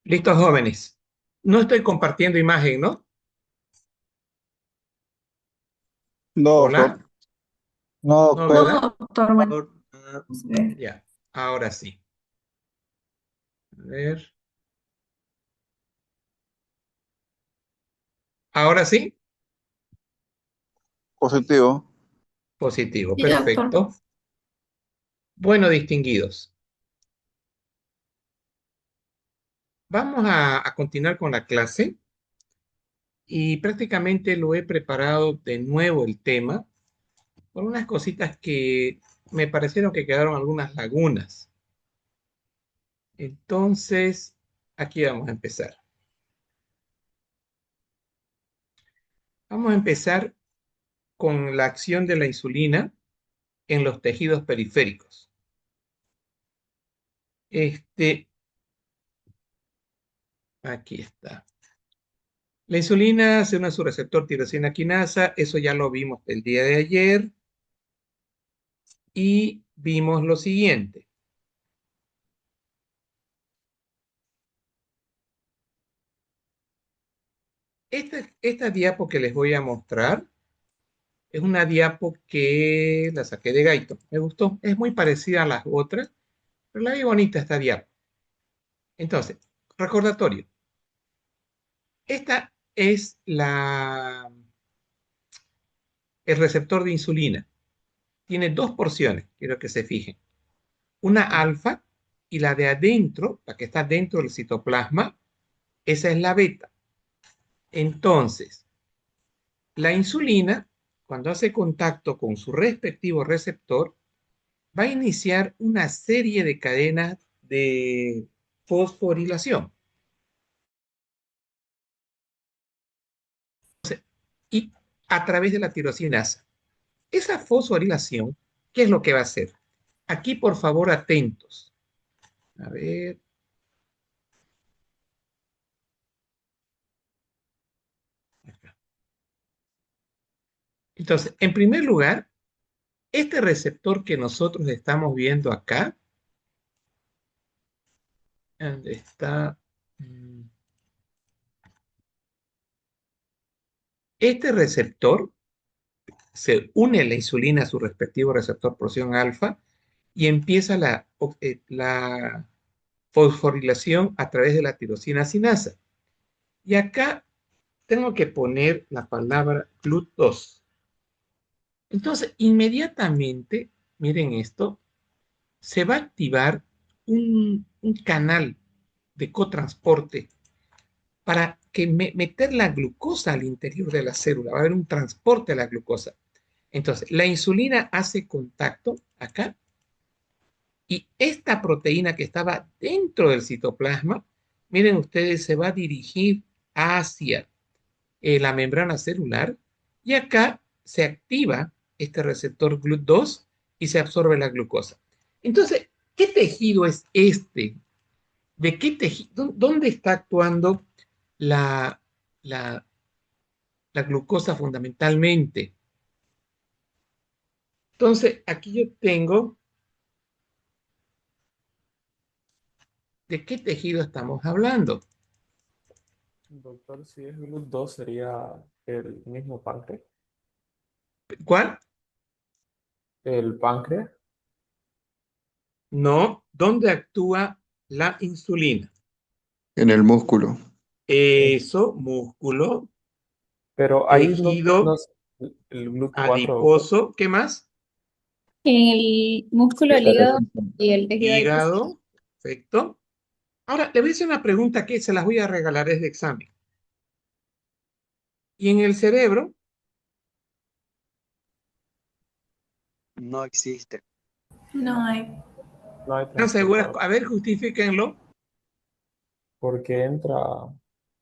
Listo, jóvenes. No estoy compartiendo imagen, ¿no? No, doctor. Hola. No, No, doctor. ¿verdad? No, doctor, bueno, Ah, vamos a ver. ya, ahora sí. A ver. Ahora sí. Positivo. Positivo, Sí, doctor. perfecto. Bueno, distinguidos. Vamos a continuar con la clase y prácticamente lo he preparado de nuevo el tema por unas cositas que me parecieron que quedaron algunas lagunas. Entonces, aquí vamos a empezar. Vamos a empezar con la acción de la insulina en los tejidos periféricos. Este, aquí está. La insulina se une a su receptor tirosina quinasa, eso ya lo vimos el día de ayer y vimos lo siguiente. Esta diapo que les voy a mostrar es una diapo que la saqué de Gaito. Me gustó, es muy parecida a las otras, pero la vi bonita esta diapo. Entonces, recordatorio. Esta es el receptor de insulina. Tiene dos porciones, quiero que se fijen. Una alfa y la de adentro, la que está dentro del citoplasma, esa es la beta. Entonces, la insulina, cuando hace contacto con su respectivo receptor, va a iniciar una serie de cadenas de fosforilación y a través de la tirosinasa. Esa fosforilación, ¿qué es lo que va a hacer? Aquí, por favor, atentos. A ver, acá. Entonces, en primer lugar, este receptor que nosotros estamos viendo acá, ¿dónde está? Este receptor se une la insulina a su respectivo receptor porción alfa y empieza la fosforilación a través de la tirosina sinasa. Y acá tengo que poner la palabra GLUT2. Entonces, inmediatamente, miren esto, se va a activar un canal de cotransporte para que meter la glucosa al interior de la célula. Va a haber un transporte de la glucosa. Entonces, la insulina hace contacto acá y esta proteína que estaba dentro del citoplasma, miren ustedes, se va a dirigir hacia la membrana celular y acá se activa este receptor GLUT2 y se absorbe la glucosa. Entonces, ¿qué tejido es este? ¿De qué tejido? ¿Dónde está actuando la, la, la glucosa fundamentalmente? Entonces, aquí yo tengo, ¿de qué tejido estamos hablando? Doctor, si es GLUT2 sería el mismo páncreas. ¿Cuál? El páncreas. No, ¿dónde actúa la insulina? En el músculo. eh, Eso, músculo, pero ahí no tejido es el GLUT4, doctor. adiposo, ¿qué más? El músculo, el hígado y el tejido adiposo. Hígado, perfecto. Ahora, le voy a hacer una pregunta que se las voy a regalar, es de examen. ¿Y en el cerebro? No existe. No hay. No hay ¿Están seguras? transportador. A ver, justifíquenlo. Porque entra,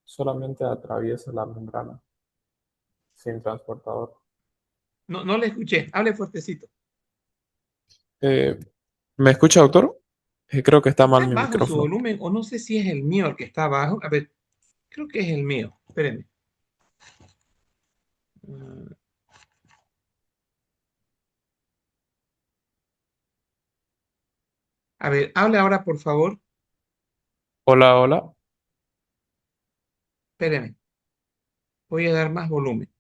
solamente atraviesa la membrana, sin transportador. No, no le escuché. Hable fuertecito. Eh, ¿Me escucha, doctor? Creo que está mal ¿Está mi bajo su micrófono. volumen o no sé si es el mío el que está bajo? A ver, creo que es el mío. Espérenme. Mm, A ver, hable ahora, por favor. Hola, hola. Espéreme, voy a dar más volumen.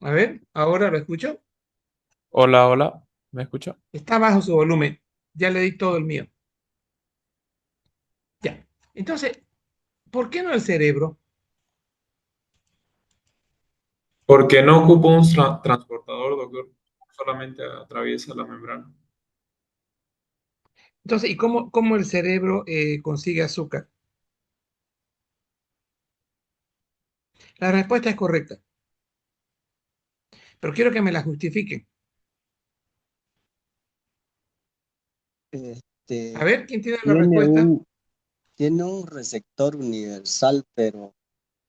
A ver, ahora lo escucho. Hola, hola, ¿me escucha? Está bajo su volumen. Ya le di todo el mío. Ya. Entonces, ¿por qué no el cerebro? Porque no ocupa un transportador, doctor, solamente atraviesa la membrana. Entonces, ¿y cómo el cerebro consigue azúcar? La respuesta es correcta, pero quiero que me la justifiquen. A Este, ver, ¿quién tiene la tiene respuesta? un, tiene un receptor universal, pero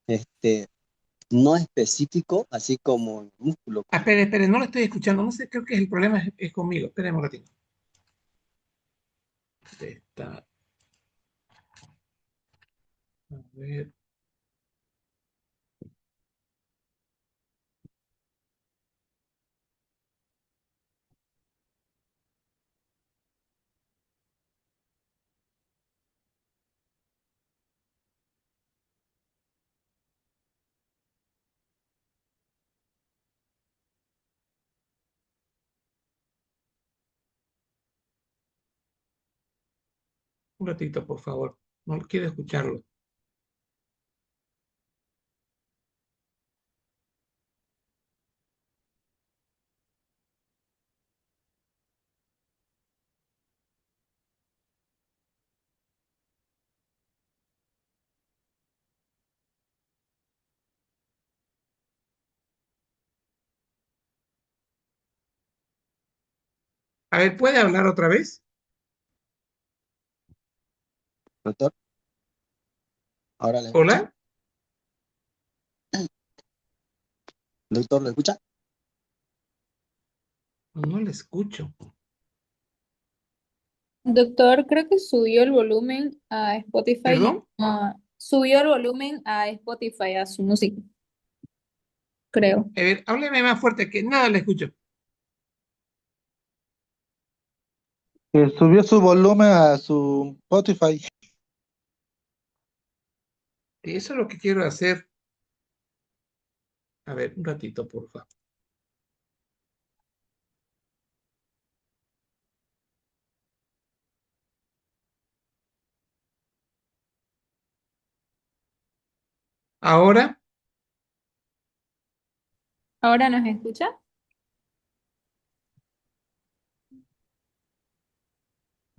este, no específico, así como el músculo. Ah, espere, espere, no lo estoy escuchando. No sé, creo que el problema es conmigo. Esperen un ratito. Está, a ver, un ratito, por favor. No quiero escucharlo. A ver, ¿puede hablar otra vez? Doctor, ¿ahora le escucha? ¿Hola? Doctor, ¿lo escucha? No le escucho. Doctor, creo que subió el volumen a Spotify ¿Perdón? subió el volumen a Spotify, a su música, creo. A ver, hábleme más fuerte que nada le escucho. Que subió su volumen a su Spotify. Y eso es lo que quiero hacer. A ver, un ratito, por favor. Ahora, ¿Ahora nos escucha?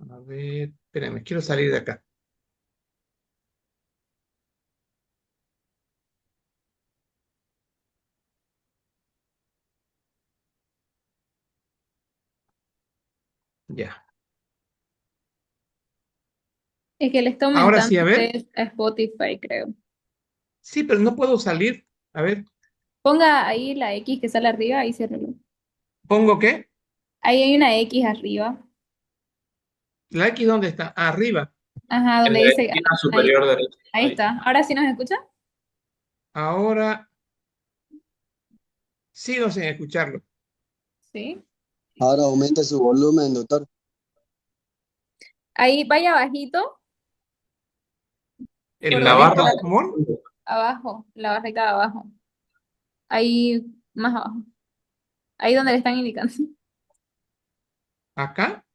a ver, espérame, quiero salir de acá. Ya. Es que le está Ahora aumentando sí, a ver. a Spotify, creo. Sí, pero no puedo salir. A ver, Ponga ahí la X que sale arriba y ciérrelo. ¿pongo qué? Ahí hay una X arriba. ¿La X dónde está? Arriba. Ajá, En donde la dice, esquina ahí, superior derecha. ahí Ahí. está. ¿Ahora sí nos escucha? Ahora sigo sin escucharlo. Sí. Ahora aumente su volumen, doctor. Ahí vaya abajito, ¿En por En la la donde barra barra está de de amor? control. abajo, la barrita de abajo. Ahí más abajo. Ahí donde le están indicando. ¿Acá?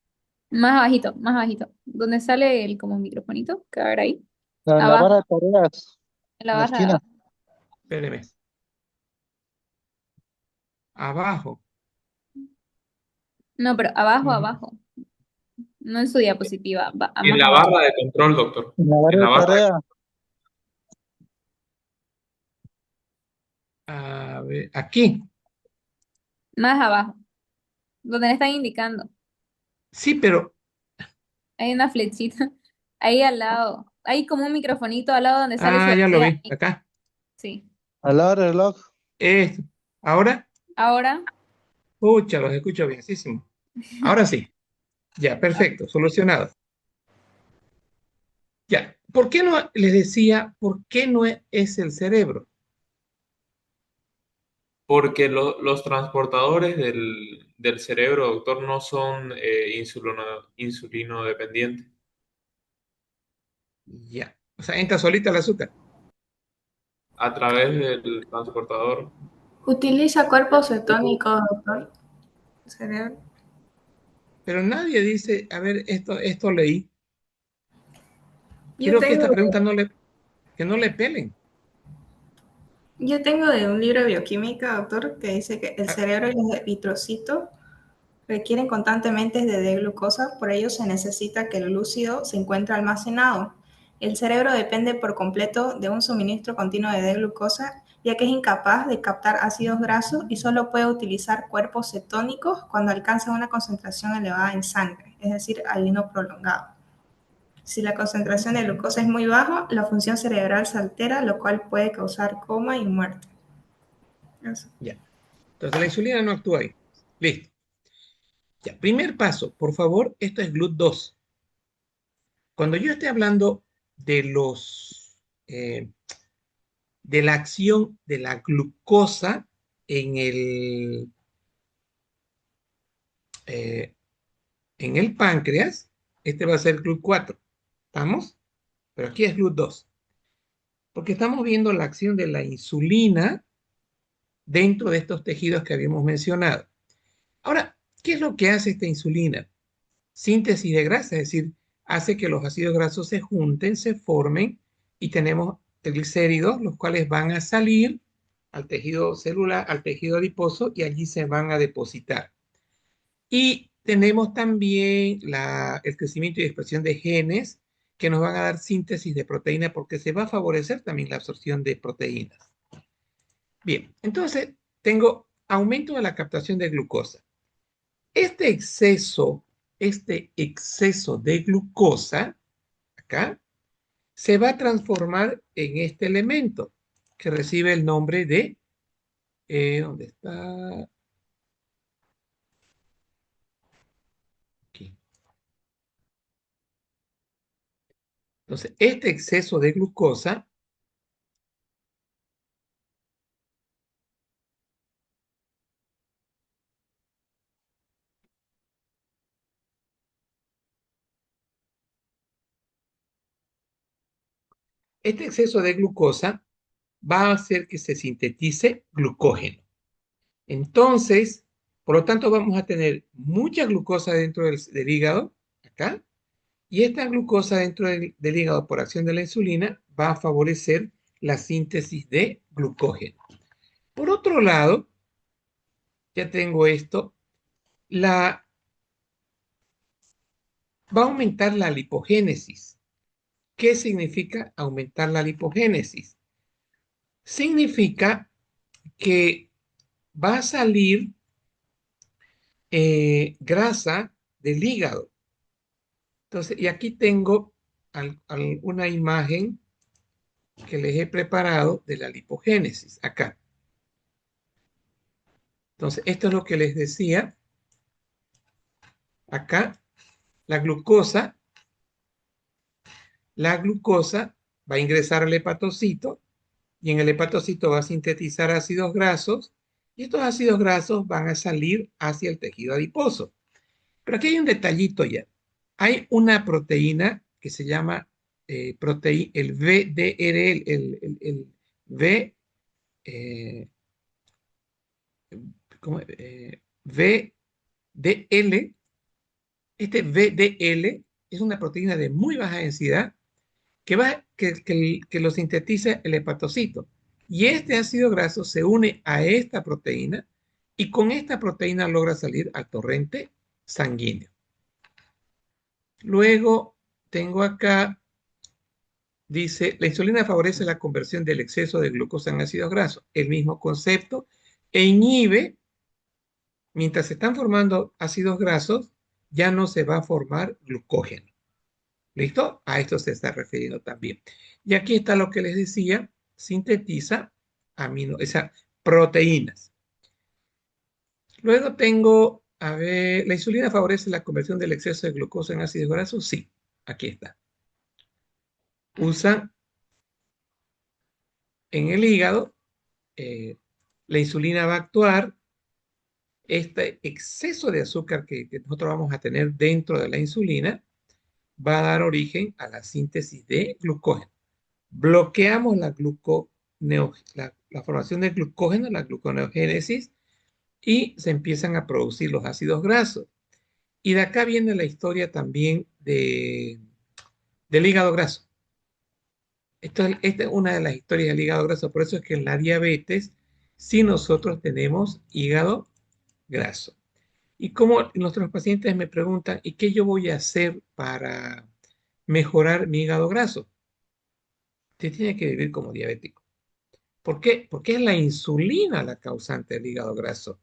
Más abajito, más abajito. Donde sale el como microfonito, que va a ver ahí. En la barra Abajo, de tareas, en la en la barra de esquina. abajo. Espéreme. Abajo. No, pero abajo, Mm, abajo. No en su diapositiva, En más la abajo. barra de control, doctor. En la En barra la de barra de... tareas. a ver, aquí. Más abajo. Donde le están indicando. Sí, pero. Hay una flechita. Ahí al lado. Hay como un microfonito al lado donde sale su Ah, ya lo batería. vi. Acá. Sí. Al lado del reloj. Esto. Ahora, Ahora, pucha, los escucho bienísimo. Ahora sí. Ya, perfecto. Solucionado. Ya. ¿Por qué no les decía por qué no es el cerebro? Porque los transportadores del cerebro, doctor, no son insulino dependientes. Ya. O sea, entra solita el azúcar. A través del transportador. Utiliza cuerpos cetónicos, doctor. Cerebro. Pero nadie dice, a ver, esto leí. Yo Quiero que tengo, esta pregunta que no le pelen. yo tengo de un libro de bioquímica, doctor, que dice que el Ah, cerebro y los eritrocitos requieren constantemente de D-glucosa, por ello se necesita que el glúcido se encuentre almacenado. El cerebro depende por completo de un suministro continuo de D-glucosa, ya que es incapaz de captar ácidos grasos y solo puede utilizar cuerpos cetónicos cuando alcanza una concentración elevada en sangre, es decir, ayuno prolongado. Si la concentración de glucosa es muy baja, la función cerebral se altera, lo cual puede causar coma y muerte. Eso. ya. Entonces la insulina no actúa ahí. Listo. Ya, primer paso, por favor, esto es GLUT2. Cuando yo esté hablando de eh, de la acción de la glucosa en eh, en el páncreas, este va a ser GLUT4. ¿Estamos? Pero aquí es GLUT2. Porque estamos viendo la acción de la insulina dentro de estos tejidos que habíamos mencionado. Ahora, ¿qué es lo que hace esta insulina? Síntesis de grasa, es decir, hace que los ácidos grasos se junten, se formen y tenemos triglicéridos, los cuales van a salir al tejido celular, al tejido adiposo y allí se van a depositar. Y tenemos también el crecimiento y expresión de genes que nos van a dar síntesis de proteína porque se va a favorecer también la absorción de proteínas. Bien, entonces tengo aumento de la captación de glucosa. Este exceso, este exceso de glucosa, acá, se va a transformar en este elemento que recibe el nombre de, ¿dónde está? Aquí. Entonces, este exceso de glucosa, este exceso de glucosa va a hacer que se sintetice glucógeno. Entonces, por lo tanto, vamos a tener mucha glucosa dentro del hígado, acá, y esta glucosa dentro del hígado por acción de la insulina va a favorecer la síntesis de glucógeno. Por otro lado, ya tengo esto, va a aumentar la lipogénesis. ¿Qué significa aumentar la lipogénesis? Significa que va a salir grasa del hígado. Entonces, y aquí tengo una imagen que les he preparado de la lipogénesis, acá. Entonces, esto es lo que les decía. Acá, la glucosa, la glucosa va a ingresar al hepatocito y en el hepatocito va a sintetizar ácidos grasos y estos ácidos grasos van a salir hacia el tejido adiposo. Pero aquí hay un detallito ya. Hay una proteína que se llama el VDRL, el V, eh, ¿cómo? VDL. Este VDL es una proteína de muy baja densidad que lo sintetiza el hepatocito. Y este ácido graso se une a esta proteína y con esta proteína logra salir al torrente sanguíneo. Luego tengo acá, dice, la insulina favorece la conversión del exceso de glucosa en ácidos grasos. El mismo concepto e inhibe, mientras se están formando ácidos grasos, ya no se va a formar glucógeno. ¿Listo? A esto se está refiriendo también. Y aquí está lo que les decía, sintetiza proteínas. Luego tengo, a ver, ¿la insulina favorece la conversión del exceso de glucosa en ácidos grasos? Sí, aquí está. Usa en el hígado, la insulina va a actuar, este exceso de azúcar que nosotros vamos a tener dentro de la insulina va a dar origen a la síntesis de glucógeno. bloqueamos la formación de glucógeno, la gluconeogénesis, y se empiezan a producir los ácidos grasos. Y de acá viene la historia también del hígado graso. Esta es una de las historias del hígado graso. Por eso es que en la diabetes, sí nosotros tenemos hígado graso. Y como nuestros pacientes me preguntan, ¿y qué yo voy a hacer para mejorar mi hígado graso? Usted tiene que vivir como diabético. ¿Por qué? Porque es la insulina la causante del hígado graso,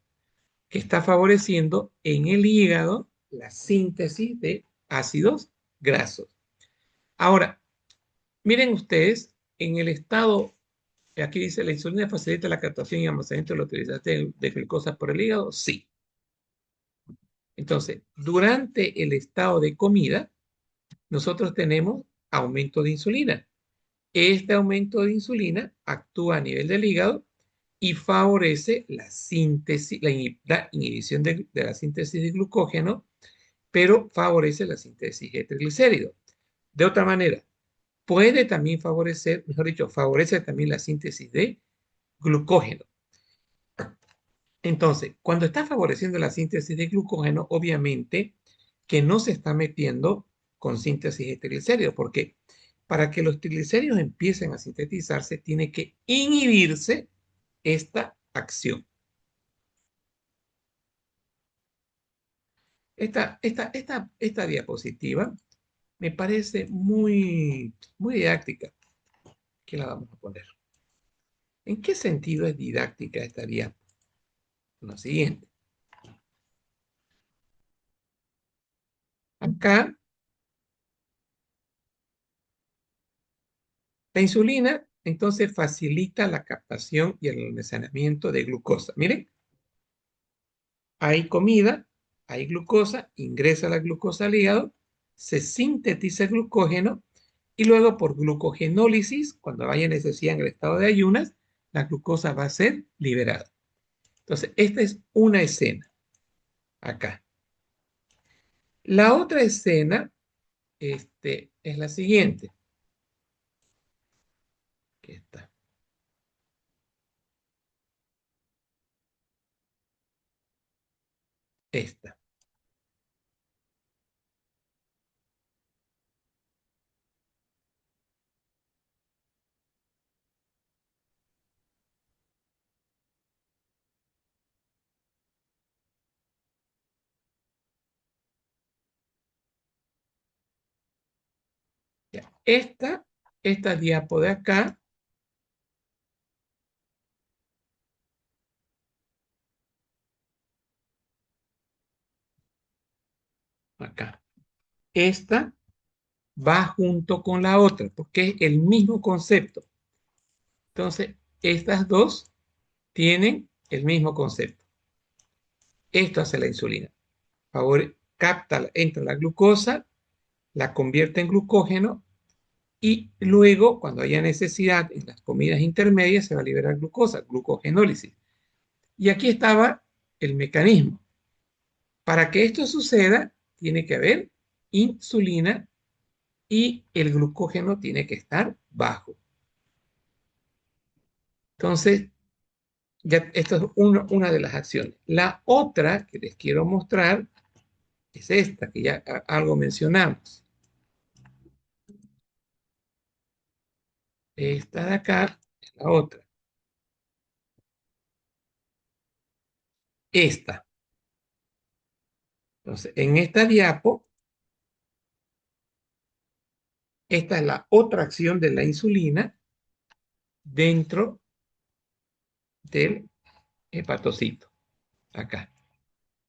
que está favoreciendo en el hígado la síntesis de ácidos grasos. Ahora, miren ustedes, en el estado, aquí dice, ¿la insulina facilita la captación y almacenamiento de la utilización de glucosa por el hígado? Sí. Entonces, durante el estado de comida, nosotros tenemos aumento de insulina. Este aumento de insulina actúa a nivel del hígado y favorece la síntesis, la inhibición de la síntesis de glucógeno, pero favorece la síntesis de triglicéridos. De otra manera, puede también favorecer, mejor dicho, favorece también la síntesis de glucógeno. Entonces, cuando está favoreciendo la síntesis de glucógeno, obviamente que no se está metiendo con síntesis de triglicéridos, porque para que los triglicéridos empiecen a sintetizarse, tiene que inhibirse esta acción. Esta diapositiva me parece muy didáctica. ¿Qué la vamos a poner? ¿En qué sentido es didáctica esta diapositiva? Lo siguiente. Acá, la insulina entonces facilita la captación y el almacenamiento de glucosa. Miren, hay comida, hay glucosa, ingresa la glucosa al hígado, se sintetiza el glucógeno y luego por glucogenólisis, cuando haya necesidad en el estado de ayunas, la glucosa va a ser liberada. Entonces, esta es una escena acá. La otra escena es la siguiente. Aquí está. Esta. Ya. Esta diapo de acá, acá. Esta va junto con la otra, porque es el mismo concepto. Entonces, estas dos tienen el mismo concepto. Esto hace la insulina. Entra la glucosa, la convierte en glucógeno y luego, cuando haya necesidad en las comidas intermedias, se va a liberar glucosa, glucogenólisis. Y aquí estaba el mecanismo. Para que esto suceda, tiene que haber insulina y el glucógeno tiene que estar bajo. Entonces, ya esto es una de las acciones. La otra que les quiero mostrar es esta, que ya algo mencionamos. Esta de acá es la otra. Esta. Entonces, en esta diapo, esta es la otra acción de la insulina dentro del hepatocito. Acá.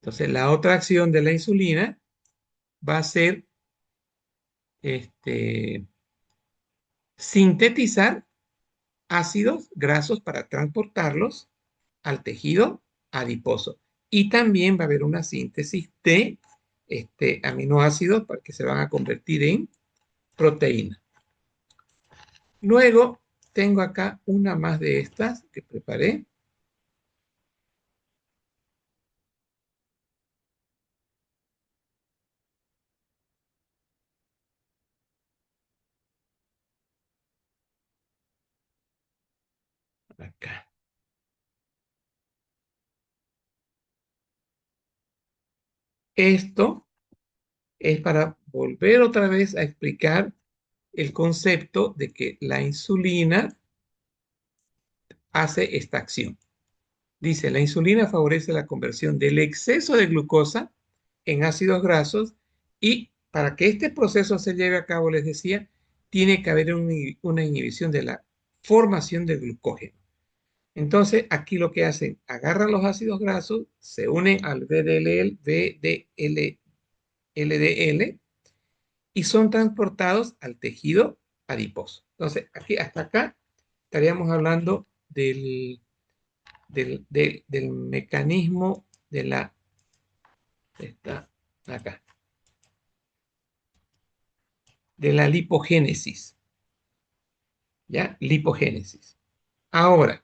Entonces, la otra acción de la insulina va a ser sintetizar ácidos grasos para transportarlos al tejido adiposo. Y también va a haber una síntesis de aminoácidos para que se van a convertir en proteína. Luego tengo acá una más de estas que preparé. Esto es para volver otra vez a explicar el concepto de que la insulina hace esta acción. Dice, la insulina favorece la conversión del exceso de glucosa en ácidos grasos y para que este proceso se lleve a cabo, les decía, tiene que haber una inhibición de la formación de glucógeno. Entonces, aquí lo que hacen, agarran los ácidos grasos, se unen al LDL y son transportados al tejido adiposo. Entonces, aquí hasta acá estaríamos hablando del mecanismo de la, está acá, de la lipogénesis, ¿ya? Lipogénesis. Ahora,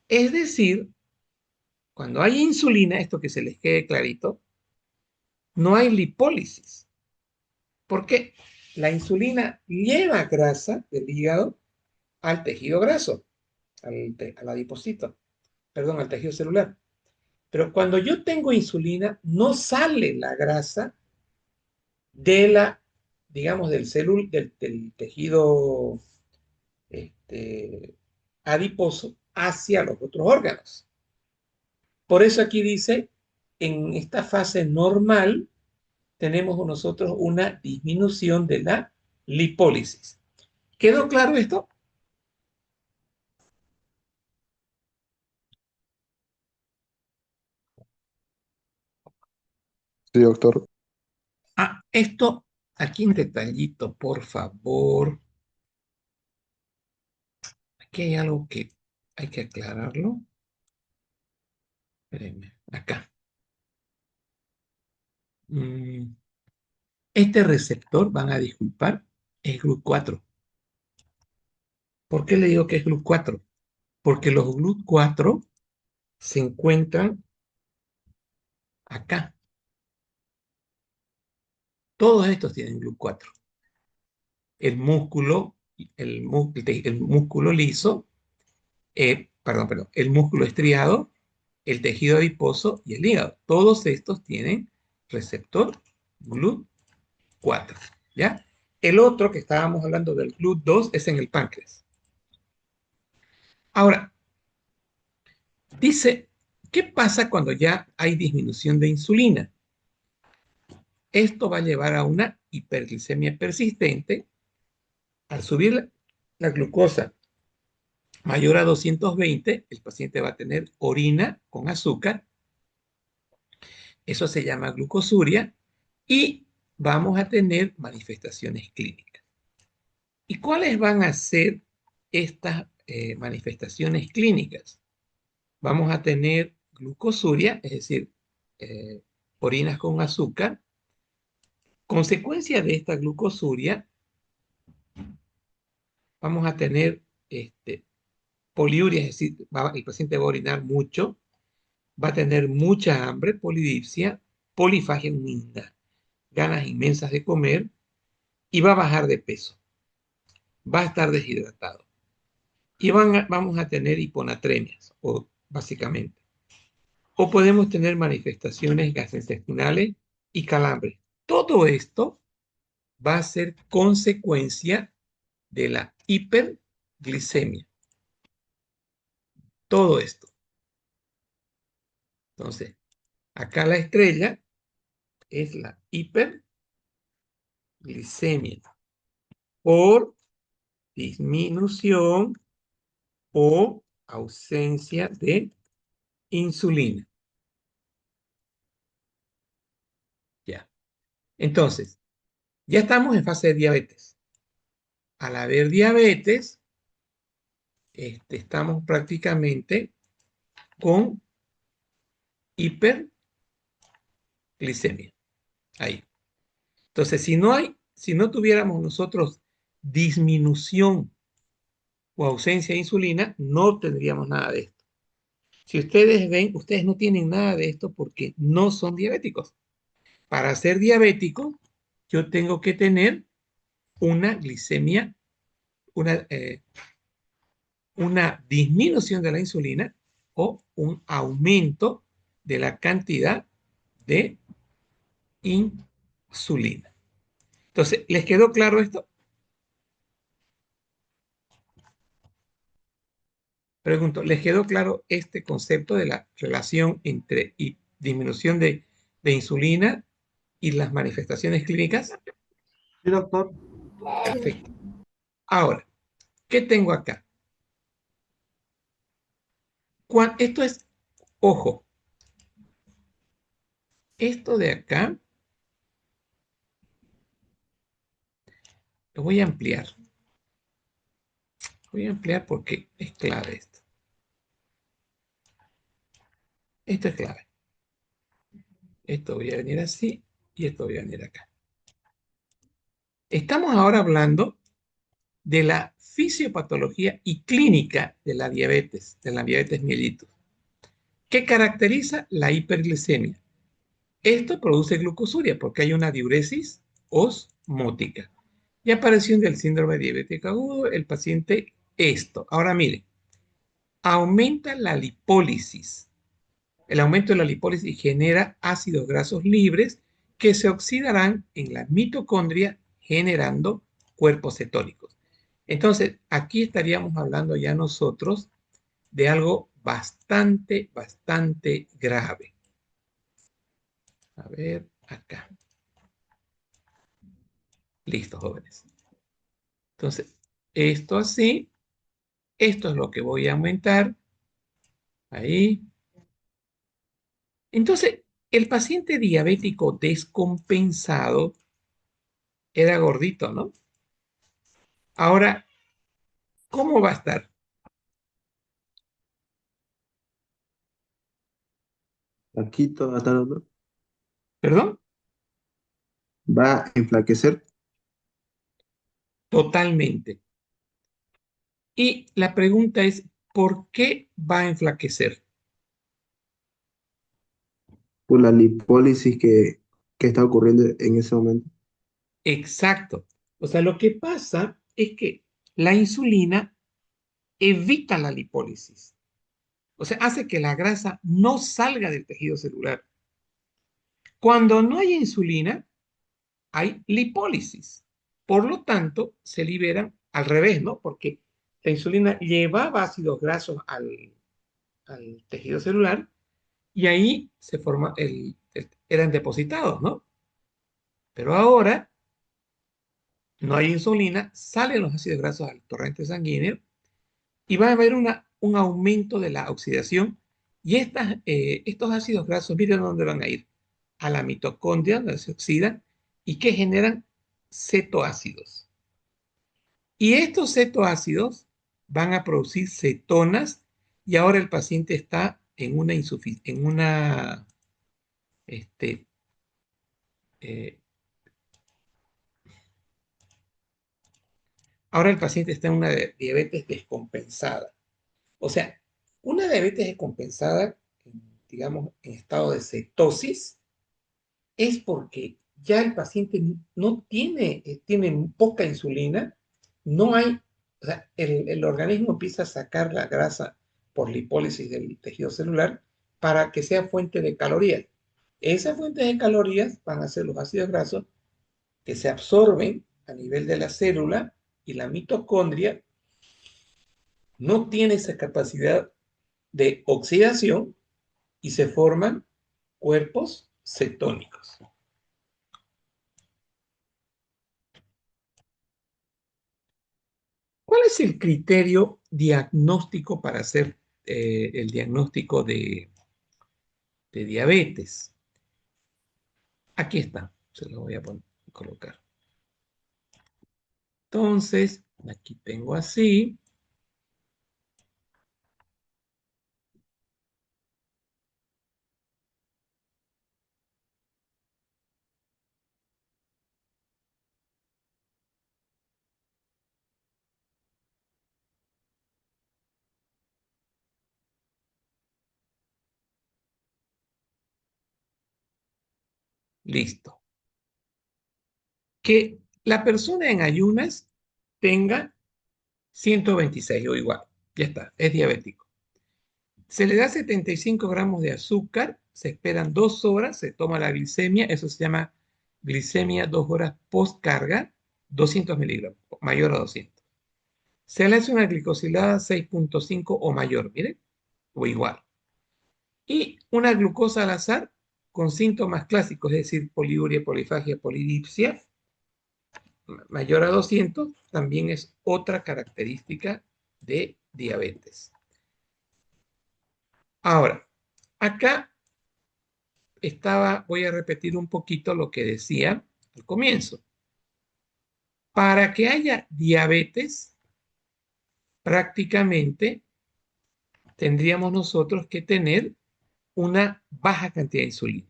es decir, cuando hay insulina, esto que se les quede clarito, no hay lipólisis. ¿Por qué? La insulina lleva grasa del hígado al tejido graso, al adipocito, perdón, al tejido celular. Pero cuando yo tengo insulina, no sale la grasa de la, digamos, del tejido adiposo hacia los otros órganos. Por eso aquí dice, en esta fase normal, tenemos nosotros una disminución de la lipólisis. ¿Quedó claro esto? Sí, doctor. Ah, esto, aquí en detallito, por favor. Aquí hay algo que hay que aclararlo. Espérenme, acá. Mm, Este receptor, van a disculpar, es GLUT4. ¿Por qué le digo que es GLUT4? Porque los GLUT4 se encuentran acá. Todos estos tienen GLUT4. El músculo, el músculo liso, perdón, el músculo estriado, el tejido adiposo y el hígado. Todos estos tienen receptor GLUT4, ¿ya? El otro que estábamos hablando del GLUT2 es en el páncreas. Ahora, dice, ¿qué pasa cuando ya hay disminución de insulina? Esto va a llevar a una hiperglicemia persistente. Al subir la glucosa mayor a 220, el paciente va a tener orina con azúcar. Eso se llama glucosuria y vamos a tener manifestaciones clínicas. ¿Y cuáles van a ser estas manifestaciones clínicas? Vamos a tener glucosuria, es decir, orinas con azúcar. Consecuencia de esta glucosuria, vamos a tener poliuria, es decir, el paciente va a orinar mucho, va a tener mucha hambre, polidipsia, polifagia, ganas inmensas de comer y va a bajar de peso, va a estar deshidratado y vamos a tener hiponatremias, o básicamente. O podemos tener manifestaciones gastrointestinales y calambres. Todo esto va a ser consecuencia de la hiperglicemia. Todo esto. Entonces, acá la estrella es la hiperglicemia por disminución o ausencia de insulina. Ya. Entonces, ya estamos en fase de diabetes. Al haber diabetes, estamos prácticamente con hiperglicemia. Ahí. Entonces, si no tuviéramos nosotros disminución o ausencia de insulina, no tendríamos nada de esto. Si ustedes ven, ustedes no tienen nada de esto porque no son diabéticos. Para ser diabético, yo tengo que tener una glicemia, una disminución de la insulina o un aumento de la cantidad de insulina. Entonces, ¿les quedó claro esto? Pregunto, ¿les quedó claro este concepto de la relación entre disminución de insulina y las manifestaciones clínicas? Sí, doctor. Perfecto. Ahora, ¿qué tengo acá? Esto es, ojo, esto de acá, lo voy a ampliar. Voy a ampliar porque es clave esto. Esto es clave. Esto voy a venir así y esto voy a venir acá. Estamos ahora hablando de la fisiopatología y clínica de la diabetes mellitus. ¿Qué caracteriza la hiperglicemia? Esto produce glucosuria porque hay una diuresis osmótica. Y aparición del síndrome diabético agudo, el paciente esto. Ahora mire, aumenta la lipólisis. El aumento de la lipólisis genera ácidos grasos libres que se oxidarán en la mitocondria generando cuerpos cetónicos. Entonces, aquí estaríamos hablando ya nosotros de algo bastante, bastante grave. A ver, acá. Listo, jóvenes. Entonces, esto así, esto es lo que voy a aumentar. Ahí. Entonces, el paciente diabético descompensado era gordito, ¿no? Ahora, ¿cómo va a estar? Aquí todo va a estar, doctor. ¿Perdón? Va a enflaquecer Totalmente. Y la pregunta es, ¿por qué va a enflaquecer? por la lipólisis que está ocurriendo en ese momento. Exacto. O sea, lo que pasa es que la insulina evita la lipólisis. O sea, hace que la grasa no salga del tejido celular. Cuando no hay insulina, hay lipólisis. Por lo tanto, se liberan al revés, ¿no? Porque la insulina llevaba ácidos grasos al tejido celular y ahí se forma eran depositados, ¿no? Pero ahora no hay insulina, salen los ácidos grasos al torrente sanguíneo y va a haber un aumento de la oxidación y estos ácidos grasos, miren dónde van a ir, a la mitocondria, donde se oxidan y que generan cetoácidos. Y estos cetoácidos van a producir cetonas y ahora el paciente está este, eh, ahora el paciente está en una diabetes descompensada. O sea, una diabetes descompensada, digamos, en estado de cetosis, es porque ya el paciente no tiene poca insulina, no hay, o sea, el organismo empieza a sacar la grasa por lipólisis del tejido celular para que sea fuente de calorías. Esas fuentes de calorías van a ser los ácidos grasos que se absorben a nivel de la célula y la mitocondria no tiene esa capacidad de oxidación y se forman cuerpos cetónicos. ¿Cuál es el criterio diagnóstico para hacer el diagnóstico de diabetes? Aquí está, se lo voy a colocar. Entonces, aquí tengo así. Listo. Que la persona en ayunas tenga 126 o igual. Ya está, es diabético. Se le da 75 gramos de azúcar, se esperan 2 horas, se toma la glicemia, eso se llama glicemia 2 horas post carga, 200 miligramos, mayor a 200. Se le hace una glicosilada 6,5 o mayor, miren, o igual. Y una glucosa al azar con síntomas clásicos, es decir, poliuria, polifagia, polidipsia, mayor a 200, también es otra característica de diabetes. Ahora, acá voy a repetir un poquito lo que decía al comienzo. Para que haya diabetes, prácticamente tendríamos nosotros que tener una baja cantidad de insulina.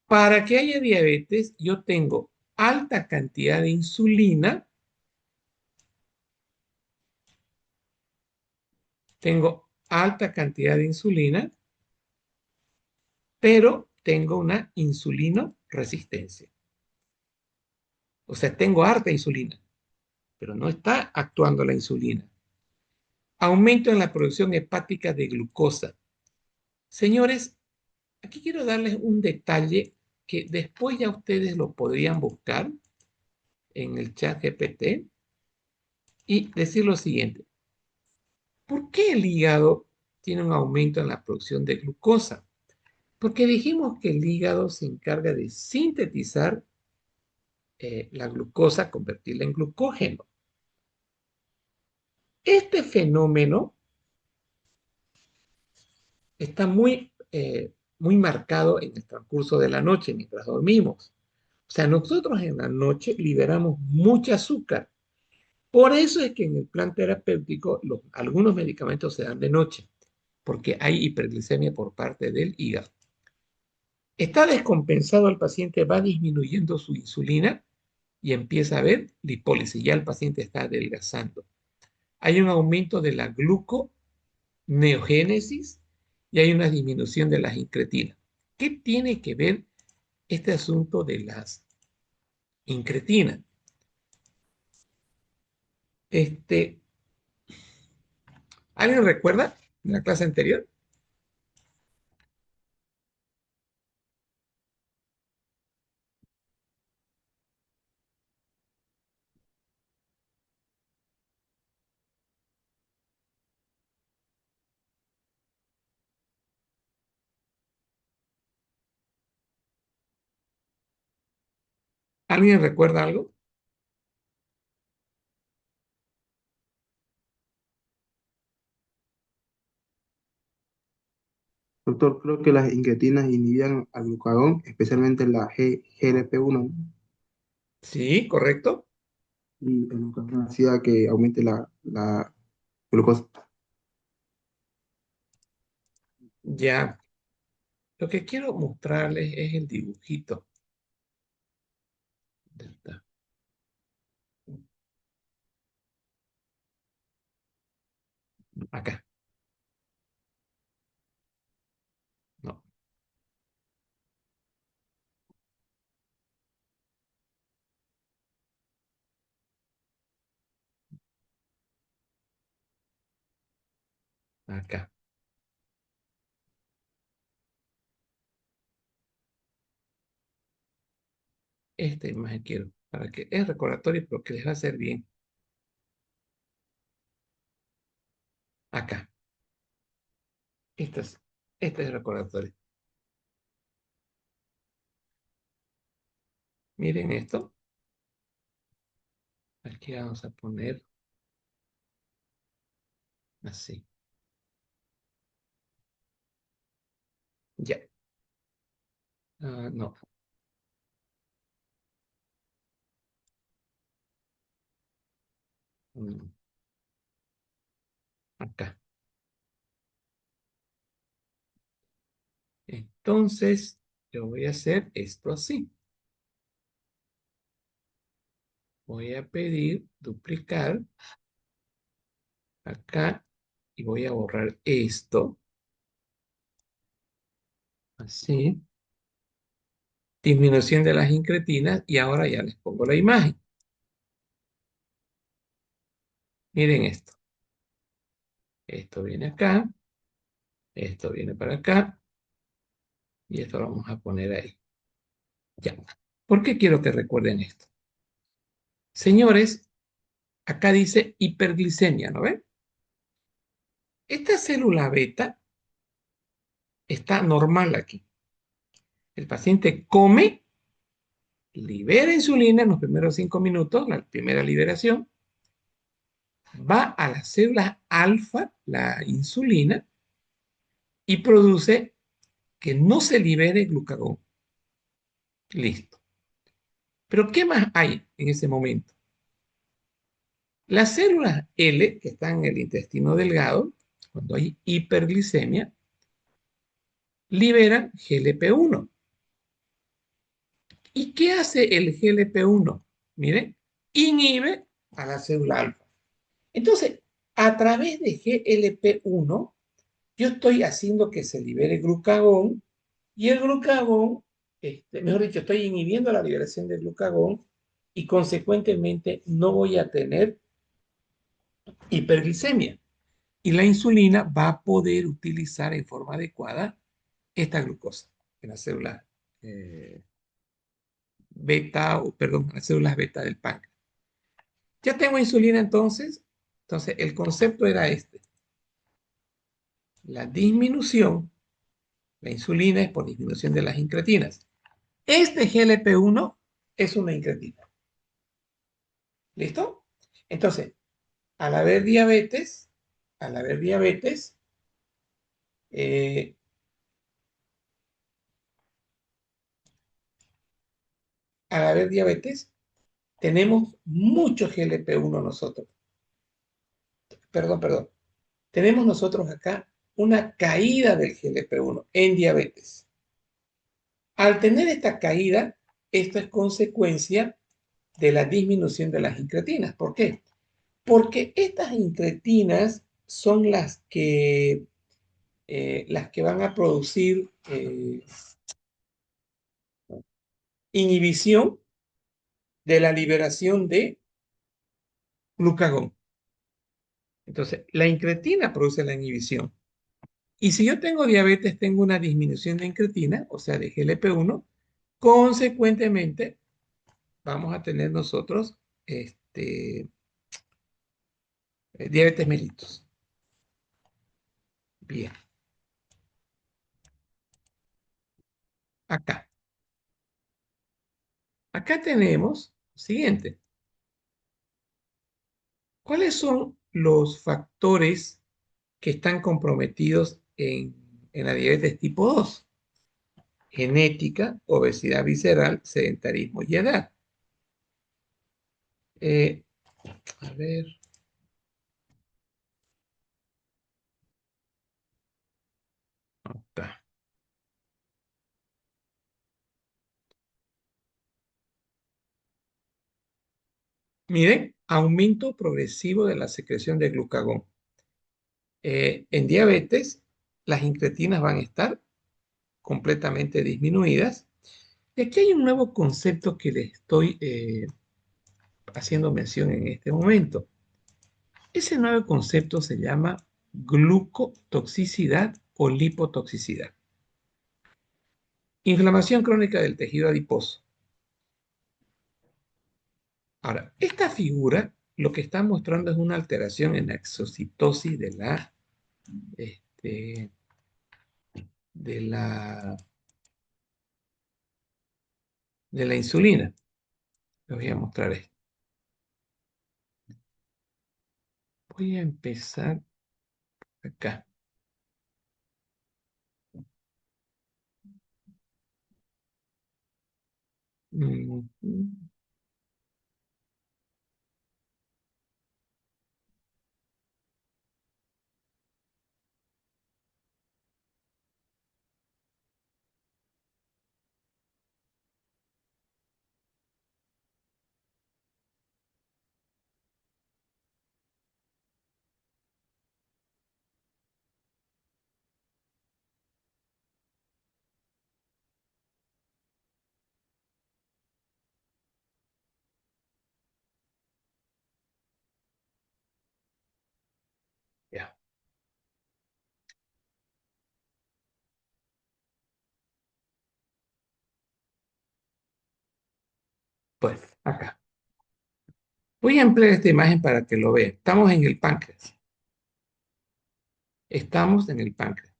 Para que haya diabetes, yo tengo alta cantidad de insulina, pero tengo una insulino resistencia. O sea, tengo harta insulina, pero no está actuando la insulina. Aumento en la producción hepática de glucosa. Señores, aquí quiero darles un detalle que después ya ustedes lo podrían buscar en el chat GPT y decir lo siguiente. ¿Por qué el hígado tiene un aumento en la producción de glucosa? Porque dijimos que el hígado se encarga de sintetizar la glucosa, convertirla en glucógeno. Este fenómeno está muy marcado en el transcurso de la noche mientras dormimos. O sea, nosotros en la noche liberamos mucho azúcar. Por eso es que en el plan terapéutico algunos medicamentos se dan de noche, porque hay hiperglicemia por parte del hígado. Está descompensado el paciente, va disminuyendo su insulina y empieza a haber lipólisis. Ya el paciente está adelgazando. Hay un aumento de la gluconeogénesis y hay una disminución de las incretinas. ¿Qué tiene que ver este asunto de las incretinas? ¿Alguien recuerda de la clase anterior? ¿Alguien recuerda algo? Doctor, creo que las incretinas inhibían al glucagón, especialmente la GLP-1, Sí, correcto. y el glucagón hacía que aumente la glucosa. Ya. Lo que quiero mostrarles es el dibujito. ¿Dónde está? Acá. No, acá. Esta imagen quiero, para que es recordatorio, pero que les va a hacer bien. Acá. Este es el recordatorio. Miren esto. Aquí vamos a poner así. Ya. No. Mm, Acá. Entonces, yo voy a hacer esto así. Voy a pedir duplicar acá y voy a borrar esto. Así. Disminución de las incretinas y ahora ya les pongo la imagen. Miren esto. Esto viene acá, esto viene para acá, y esto lo vamos a poner ahí. Ya. ¿Por qué quiero que recuerden esto? Señores, acá dice hiperglicemia, ¿no ven? Esta célula beta está normal aquí. El paciente come, libera insulina en los primeros 5 minutos, la primera liberación, va a las células alfa, la insulina, y produce que no se libere glucagón. Listo. Pero ¿qué más hay en ese momento? Las células L, que están en el intestino delgado, cuando hay hiperglicemia, liberan GLP-1. ¿Y qué hace el GLP-1? Miren, inhibe a la célula alfa. Entonces, a través de GLP-1, yo estoy haciendo que se libere glucagón y el glucagón, mejor dicho, estoy inhibiendo la liberación del glucagón y consecuentemente no voy a tener hiperglicemia. Y la insulina va a poder utilizar en forma adecuada esta glucosa en las células beta, o perdón, en las células beta del páncreas. Ya tengo insulina entonces el concepto era este. La disminución, la insulina es por disminución de las incretinas. Este GLP-1 es una incretina. ¿Listo? Entonces, al haber diabetes, al haber diabetes, eh, al haber diabetes, tenemos mucho GLP-1 nosotros. Perdón. Tenemos nosotros acá una caída del GLP-1 en diabetes. Al tener esta caída, esto es consecuencia de la disminución de las incretinas. ¿Por qué? Porque estas incretinas son las que van a producir inhibición de la liberación de glucagón. Entonces, la incretina produce la inhibición. Y si yo tengo diabetes, tengo una disminución de incretina, o sea, de GLP-1, consecuentemente vamos a tener nosotros diabetes mellitus. Bien, acá. Acá tenemos lo siguiente. ¿Cuáles son los factores que están comprometidos en la diabetes tipo 2? Genética, obesidad visceral, sedentarismo y edad. Eh, a ver. Acá. Miren, aumento progresivo de la secreción de glucagón. En diabetes, las incretinas van a estar completamente disminuidas. Y aquí hay un nuevo concepto que le estoy haciendo mención en este momento. Ese nuevo concepto se llama glucotoxicidad o lipotoxicidad. Inflamación crónica del tejido adiposo. Ahora, esta figura lo que está mostrando es una alteración en la exocitosis este, de la, de la insulina. Les voy a mostrar esto. Voy a empezar acá. Mm, Pues acá. Voy a emplear esta imagen para que lo vean. Estamos en el páncreas. Estamos en el páncreas.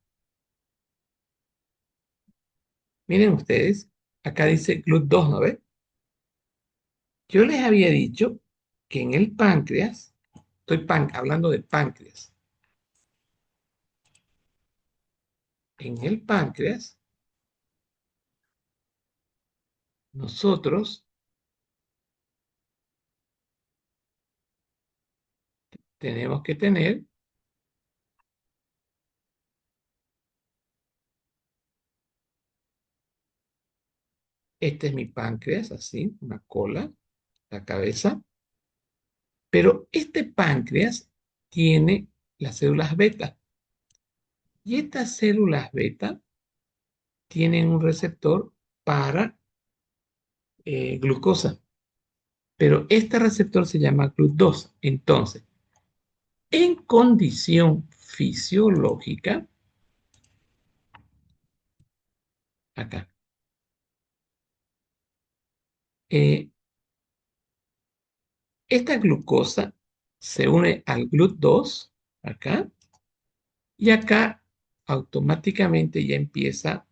Miren ustedes, acá dice GLUT2, ¿no ven? Yo les había dicho que en el páncreas, hablando de páncreas, en el páncreas, nosotros tenemos que tener, este es mi páncreas, así, una cola, la cabeza, pero este páncreas tiene las células beta, y estas células beta tienen un receptor para glucosa, pero este receptor se llama GLUT2. Entonces, en condición fisiológica, acá, eh, esta glucosa se une al GLUT2, acá, y acá automáticamente ya empieza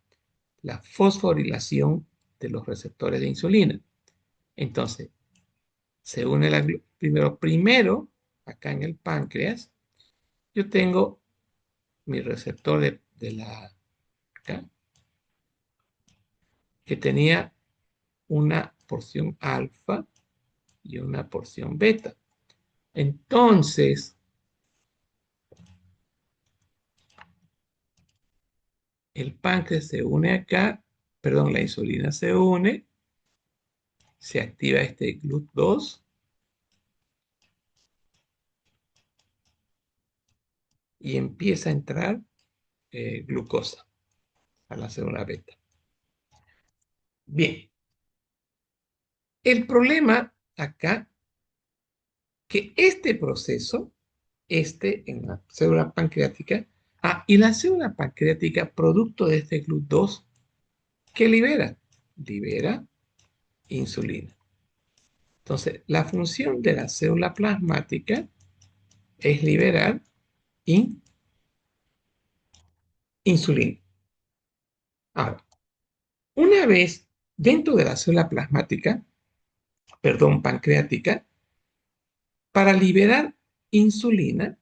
la fosforilación de los receptores de insulina. Entonces, se une primero, acá en el páncreas, yo tengo mi receptor acá, que tenía una porción alfa y una porción beta. Entonces, el páncreas se une acá, perdón, la insulina se une, se activa este GLUT2 y empieza a entrar glucosa a la célula beta. Bien, el problema acá, que este proceso, en la célula pancreática, y la célula pancreática, producto de este GLUT2, ¿qué libera? Libera insulina. Entonces, la función de la célula plasmática es liberar insulina. Ahora, una vez dentro de la célula plasmática, perdón, pancreática, para liberar insulina,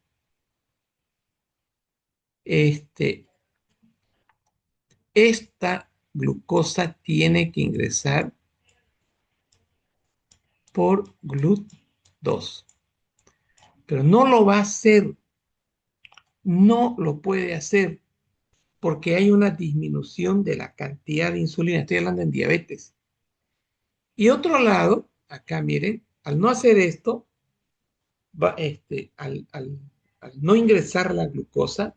esta glucosa tiene que ingresar por GLUT2, pero no lo va a hacer, no lo puede hacer porque hay una disminución de la cantidad de insulina. Estoy hablando en diabetes. Y otro lado, acá miren, al no hacer esto, al no ingresar la glucosa,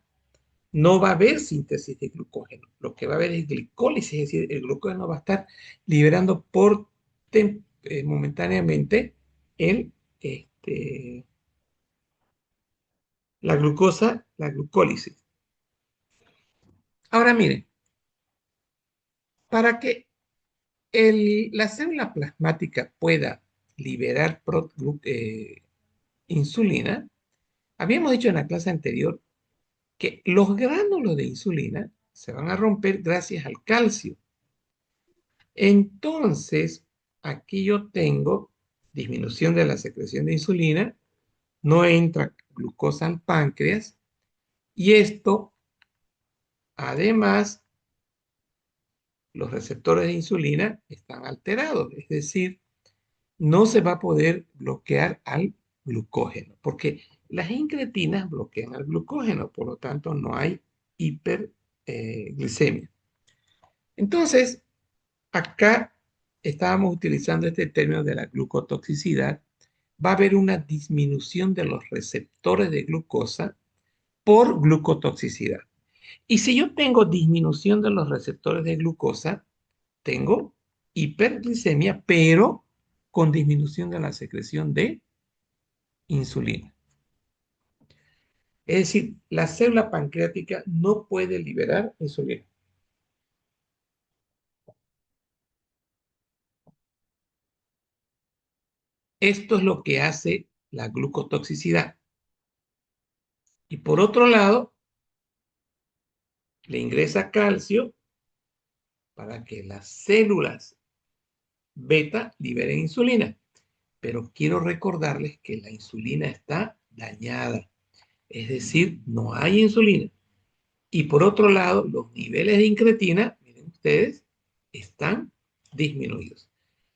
no va a haber síntesis de glucógeno. Lo que va a haber es glicólisis, es decir, el glucógeno va a estar liberando momentáneamente el, la glucosa, la glucólisis. Ahora miren, para que la célula plasmática pueda liberar insulina, habíamos dicho en la clase anterior que los gránulos de insulina se van a romper gracias al calcio. Entonces, aquí yo tengo disminución de la secreción de insulina, no entra glucosa al páncreas, y esto, además, los receptores de insulina están alterados, es decir, no se va a poder bloquear al glucógeno, porque las incretinas bloquean al glucógeno, por lo tanto no hay hiperglicemia. Entonces, acá estábamos utilizando este término de la glucotoxicidad. Va a haber una disminución de los receptores de glucosa por glucotoxicidad. Y si yo tengo disminución de los receptores de glucosa, tengo hiperglicemia, pero con disminución de la secreción de insulina. Es decir, la célula pancreática no puede liberar insulina. Esto es lo que hace la glucotoxicidad. Y por otro lado, le ingresa calcio para que las células beta liberen insulina. Pero quiero recordarles que la insulina está dañada, es decir, no hay insulina. Y por otro lado, los niveles de incretina, miren ustedes, están disminuidos.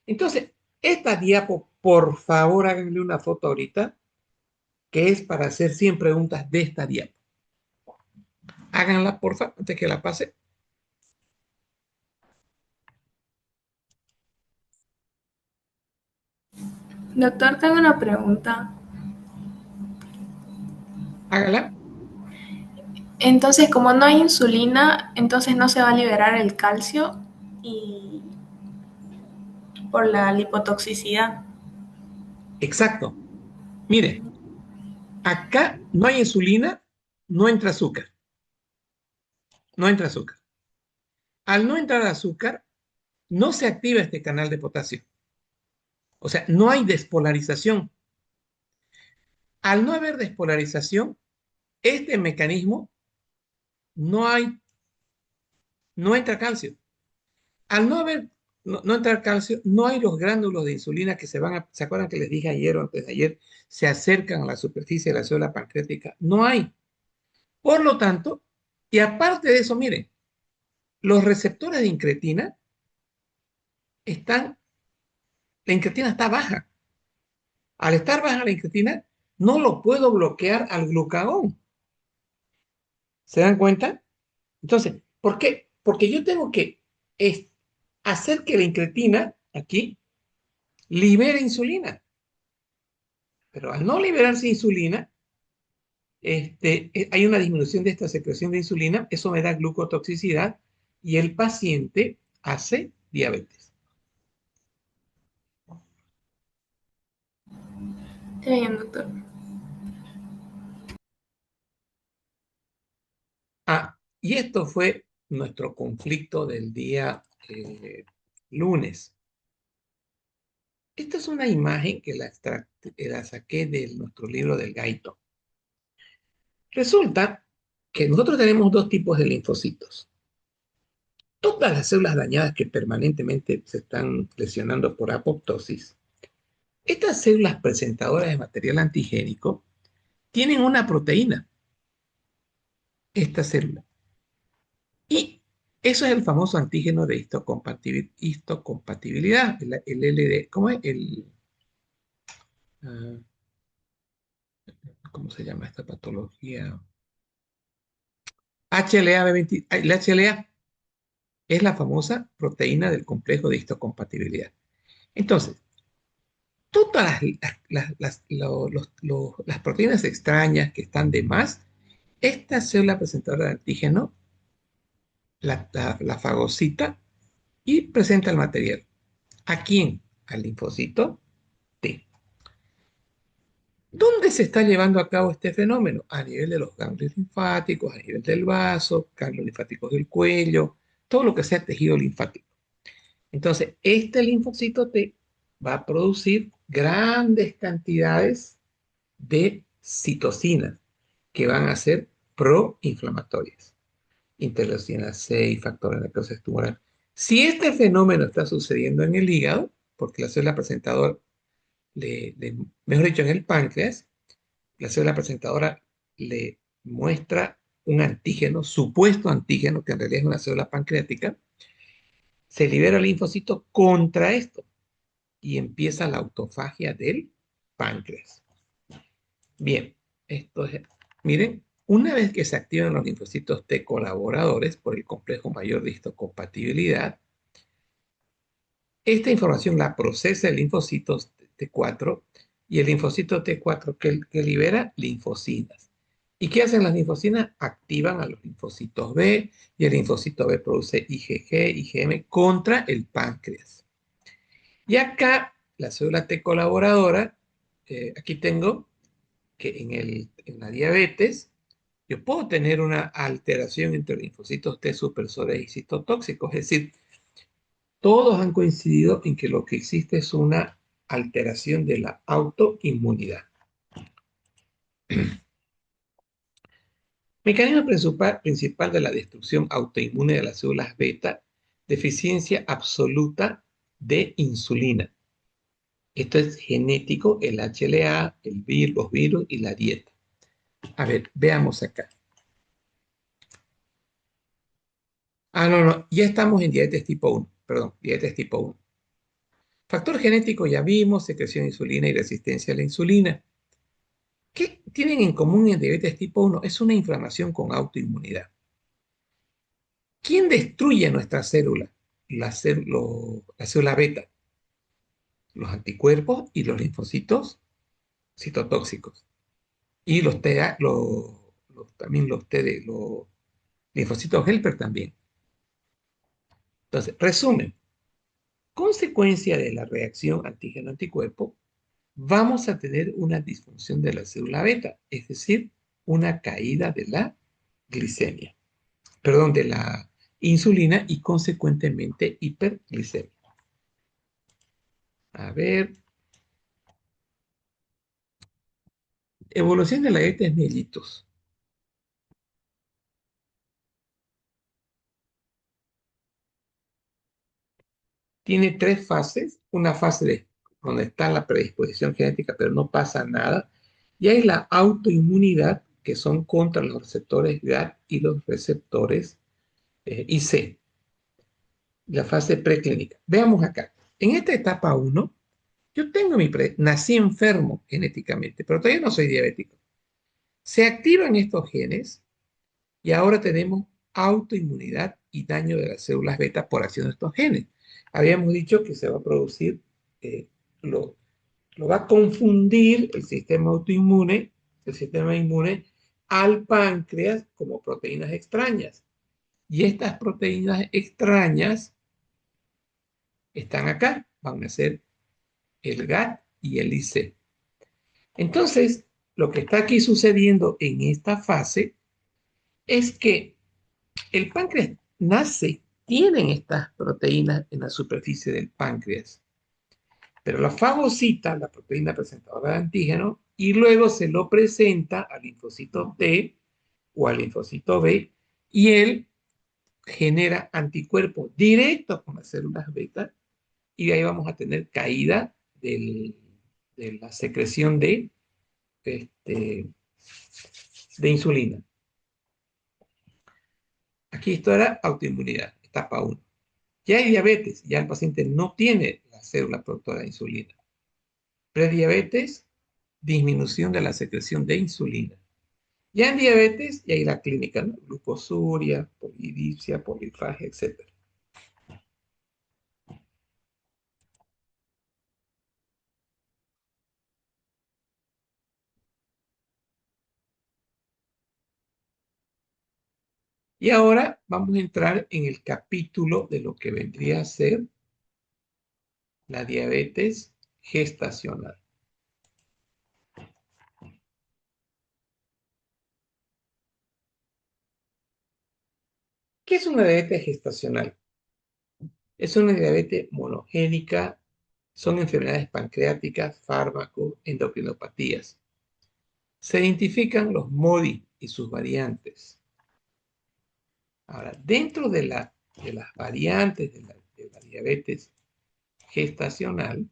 Entonces, esta diapo, por favor, háganle una foto ahorita, que es para hacer 100 preguntas de esta diapo. Háganla, por favor, antes que la pase. Doctor, tengo una pregunta. Háganla. Entonces, como no hay insulina, entonces no se va a liberar el calcio y por la lipotoxicidad. Exacto. Miren, acá no hay insulina, no entra azúcar. No entra azúcar. Al no entrar azúcar, no se activa este canal de potasio. O sea, no hay despolarización. Al no haber despolarización, este mecanismo no hay, no entra calcio. Al no entrar calcio, no hay los gránulos de insulina que ¿se acuerdan que les dije ayer o antes de ayer? Se acercan a la superficie de la célula pancreática. No hay. Por lo tanto, y aparte de eso, miren, los receptores de incretina la incretina está baja. Al estar baja la incretina, no lo puedo bloquear al glucagón. ¿Se dan cuenta? Entonces, ¿por qué? Porque yo tengo que hacer que la incretina aquí libere insulina. Pero al no liberarse insulina, hay una disminución de esta secreción de insulina, eso me da glucotoxicidad y el paciente hace diabetes. Está bien, doctor. Y esto fue nuestro conflicto del día lunes. Esta es una imagen que la saqué de nuestro libro del Gaito. Resulta que nosotros tenemos dos tipos de linfocitos. Todas las células dañadas que permanentemente se están lesionando por apoptosis, estas células presentadoras de material antigénico tienen una proteína, esta célula. Y eso es el famoso antígeno de histocompatibilidad, el LD, ¿cómo es? Ah, ¿Cómo se llama esta patología? HLA-B20, el HLA es la famosa proteína del complejo de histocompatibilidad. Entonces, todas las proteínas extrañas que están de más, esta célula presentadora de antígeno la fagocita y presenta el material. ¿A quién? Al linfocito T. ¿Dónde se está llevando a cabo este fenómeno? A nivel de los ganglios linfáticos, a nivel del vaso, ganglios linfáticos del cuello, todo lo que sea tejido linfático. Entonces, este linfocito T va a producir grandes cantidades de citocinas que van a ser proinflamatorias. Interleucina 6, factores de necrosis tumoral. Si este fenómeno está sucediendo en el hígado, porque la célula presentadora, mejor dicho, en el páncreas, la célula presentadora le muestra un antígeno, supuesto antígeno, que en realidad es una célula pancreática, se libera el linfocito contra esto y empieza la autofagia del páncreas. Bien, miren, una vez que se activan los linfocitos T colaboradores por el complejo mayor de histocompatibilidad, esta información la procesa el linfocito T4 y el linfocito T4 que libera linfocinas. ¿Y qué hacen las linfocinas? Activan a los linfocitos B y el linfocito B produce IgG, IgM contra el páncreas. Y acá, la célula T colaboradora, aquí tengo que en la diabetes, yo puedo tener una alteración entre linfocitos T supresores y citotóxicos. Es decir, todos han coincidido en que lo que existe es una alteración de la autoinmunidad. Mecanismo principal de la destrucción autoinmune de las células beta, deficiencia absoluta de insulina. Esto es genético, el HLA, los virus y la dieta. A ver, veamos acá. No, ya estamos en diabetes tipo 1, perdón, diabetes tipo 1. Factor genético ya vimos, secreción de insulina y resistencia a la insulina. ¿Qué tienen en común en diabetes tipo 1? Es una inflamación con autoinmunidad. ¿Quién destruye nuestra célula? La célula beta, los anticuerpos y los linfocitos citotóxicos. Y también los linfocitos helper también. Entonces, resumen, consecuencia de la reacción antígeno-anticuerpo, vamos a tener una disfunción de la célula beta, es decir, una caída de la glicemia, perdón, de la insulina y consecuentemente hiperglicemia. A ver, evolución de la diabetes mellitus. Tiene tres fases, una fase donde está la predisposición genética, pero no pasa nada, y hay la autoinmunidad, que son contra los receptores GAT y los receptores IC, la fase preclínica. Veamos acá. En esta etapa 1, nací enfermo genéticamente, pero todavía no soy diabético. Se activan estos genes y ahora tenemos autoinmunidad y daño de las células beta por acción de estos genes. Habíamos dicho que se va a producir, eh, lo, lo va a confundir el sistema inmune al páncreas como proteínas extrañas. Y estas proteínas extrañas están acá, van a ser el GAT y el IC. Entonces, lo que está aquí sucediendo en esta fase es que el páncreas tienen estas proteínas en la superficie del páncreas, pero la fagocita, la proteína presentadora de antígeno, y luego se lo presenta al linfocito T o al linfocito B, y él genera anticuerpos directos con las células beta, y de ahí vamos a tener caída de la secreción este, de insulina. Aquí esto era autoinmunidad, etapa 1. Ya hay diabetes, ya el paciente no tiene la célula productora de insulina. Prediabetes, disminución de la secreción de insulina. Ya en diabetes, ya hay la clínica, ¿no? Glucosuria, polidipsia, polifagia, etc. Y ahora vamos a entrar en el capítulo de lo que vendría a ser la diabetes gestacional. ¿Qué es una diabetes gestacional? Es una diabetes monogénica, son enfermedades pancreáticas, fármacos, endocrinopatías. Se identifican los MODI y sus variantes. Ahora, dentro de las variantes de la diabetes gestacional,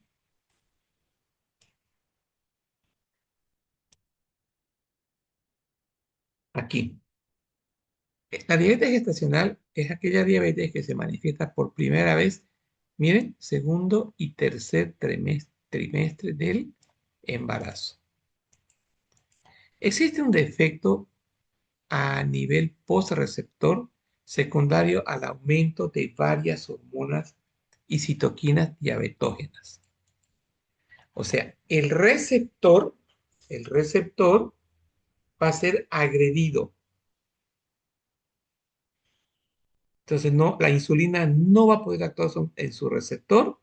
aquí, la diabetes gestacional es aquella diabetes que se manifiesta por primera vez, miren, segundo y tercer trimestre del embarazo. Existe un defecto a nivel postreceptor secundario al aumento de varias hormonas y citoquinas diabetógenas. O sea, el receptor va a ser agredido. Entonces, no, la insulina no va a poder actuar en su receptor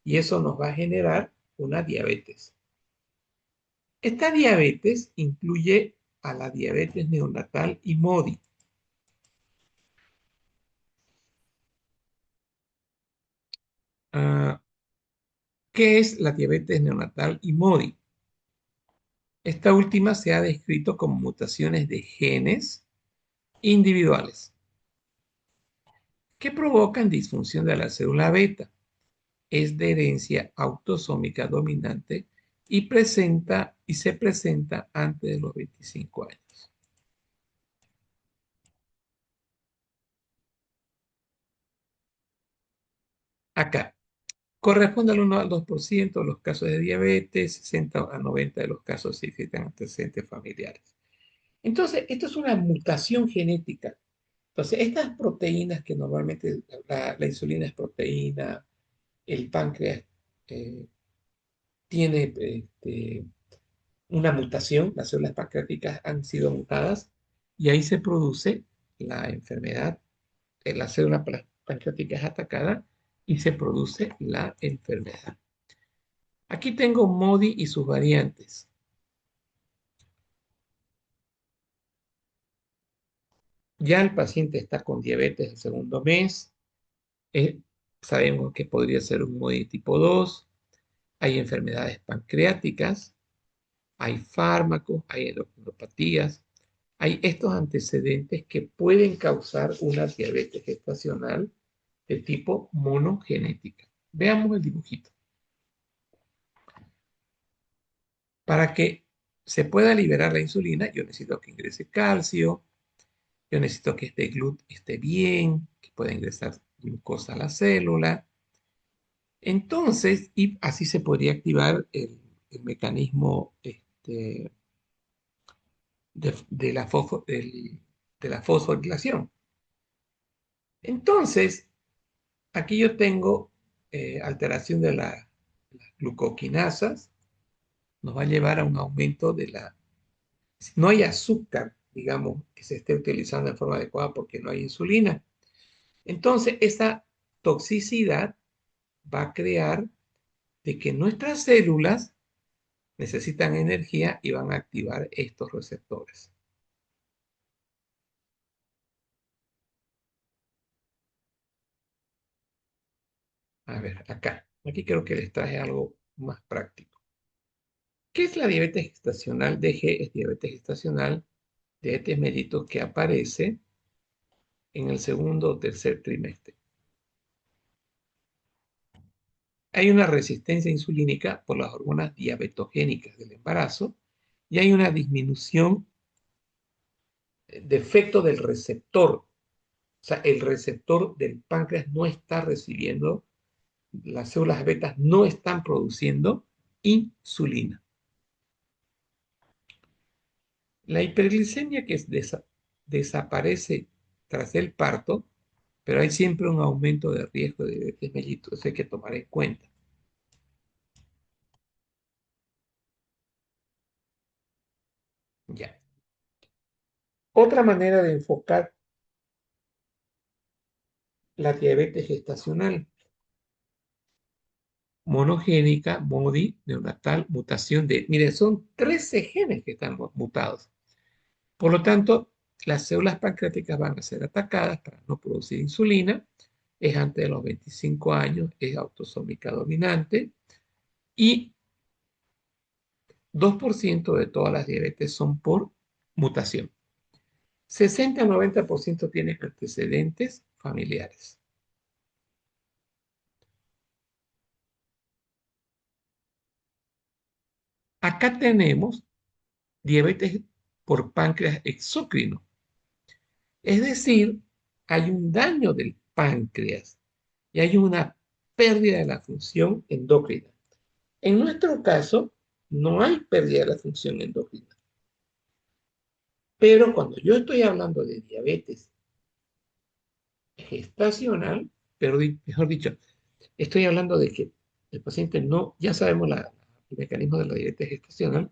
y eso nos va a generar una diabetes. Esta diabetes incluye a la diabetes neonatal y MODI. ¿Qué es la diabetes neonatal y MODY? Esta última se ha descrito como mutaciones de genes individuales que provocan disfunción de la célula beta. Es de herencia autosómica dominante y se presenta antes de los 25 años. Acá, corresponde al 1 al 2% de los casos de diabetes, 60 a 90 de los casos si existen antecedentes familiares. Entonces, esto es una mutación genética. Entonces, estas proteínas que normalmente la insulina es proteína, el páncreas eh, tiene una mutación, las células pancreáticas han sido mutadas y ahí se produce la enfermedad, la célula pancreática es atacada y se produce la enfermedad. Aquí tengo MODY y sus variantes. Ya el paciente está con diabetes el segundo mes, eh, sabemos que podría ser un MODY tipo 2, hay enfermedades pancreáticas, hay fármacos, hay endocrinopatías, hay estos antecedentes que pueden causar una diabetes gestacional de tipo monogenética. Veamos el dibujito. Para que se pueda liberar la insulina, yo necesito que ingrese calcio, yo necesito que este GLUT esté bien, que pueda ingresar glucosa a la célula. Entonces, y así se podría activar el mecanismo de la de la fosforilación. Entonces, aquí yo tengo alteración de las glucoquinasas, nos va a llevar a un aumento de la... Si no hay azúcar, digamos, que se esté utilizando de forma adecuada porque no hay insulina. Entonces, esa toxicidad va a crear de que nuestras células necesitan energía y van a activar estos receptores. A ver, acá. Aquí creo que les traje algo más práctico. ¿Qué es la diabetes gestacional? DG es diabetes gestacional, diabetes mellitus que aparece en el segundo o tercer trimestre. Hay una resistencia insulínica por las hormonas diabetogénicas del embarazo y hay una disminución de efecto del receptor. O sea, el receptor del páncreas no está recibiendo, las células betas no están produciendo insulina. La hiperglicemia que desaparece tras el parto, pero hay siempre un aumento de riesgo de diabetes mellitus, eso hay que tomar en cuenta. Ya. Otra manera de enfocar la diabetes gestacional, monogénica, MODY, neonatal, mutación de... Miren, son 13 genes que están mutados. Por lo tanto, las células pancreáticas van a ser atacadas para no producir insulina, es antes de los 25 años, es autosómica dominante y 2% de todas las diabetes son por mutación. 60 a 90% tienen antecedentes familiares. Acá tenemos diabetes por páncreas exócrino. Es decir, hay un daño del páncreas y hay una pérdida de la función endocrina. En nuestro caso, no hay pérdida de la función endocrina. Pero cuando yo estoy hablando de diabetes gestacional, pero mejor dicho, estoy hablando de que el paciente no, ya sabemos el mecanismo de la diabetes gestacional,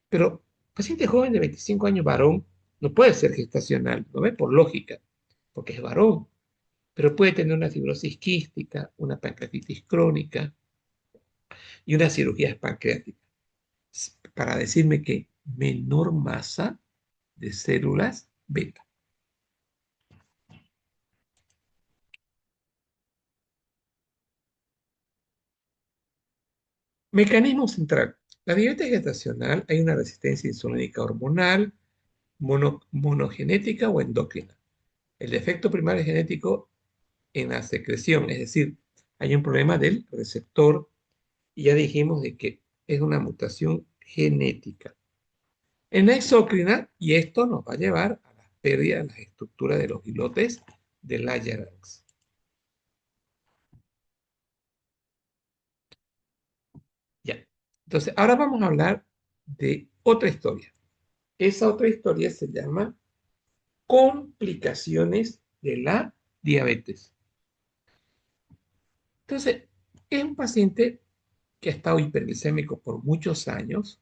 pero paciente joven de 25 años, varón, no puede ser gestacional, ¿no ve? Por lógica, porque es varón, pero puede tener una fibrosis quística, una pancreatitis crónica y una cirugía pancreática. Para decirme que menor masa de células beta. Mecanismo central. La diabetes gestacional hay una resistencia insulínica hormonal, monogenética o endocrina. El defecto primario es genético en la secreción, es decir, hay un problema del receptor y ya dijimos de que es una mutación genética. En la exócrina, y esto nos va a llevar a la pérdida de las estructuras de los islotes de Langerhans. Ya. Entonces, ahora vamos a hablar de otra historia. Esa otra historia se llama complicaciones de la diabetes. Entonces, es un paciente que ha estado hiperglicémico por muchos años.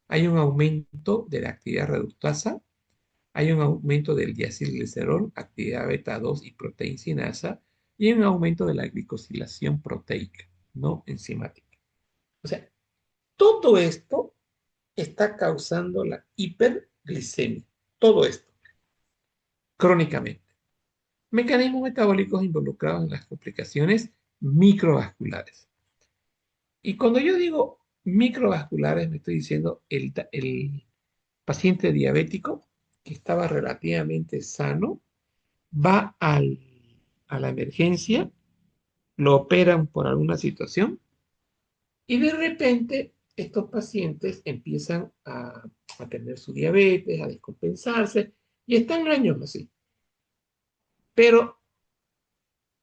Hay un aumento de la actividad reductasa, hay un aumento del diacilglicerol, actividad beta 2 y proteincinasa, y hay un aumento de la glicosilación proteica, no enzimática. O sea, todo esto está causando la hiperglicemia. Todo esto, crónicamente. Mecanismos metabólicos involucrados en las complicaciones microvasculares. Y cuando yo digo microvasculares, me estoy diciendo el paciente diabético que estaba relativamente sano, va a la emergencia, lo operan por alguna situación y de repente estos pacientes empiezan a tener su diabetes, a descompensarse y están años así. Pero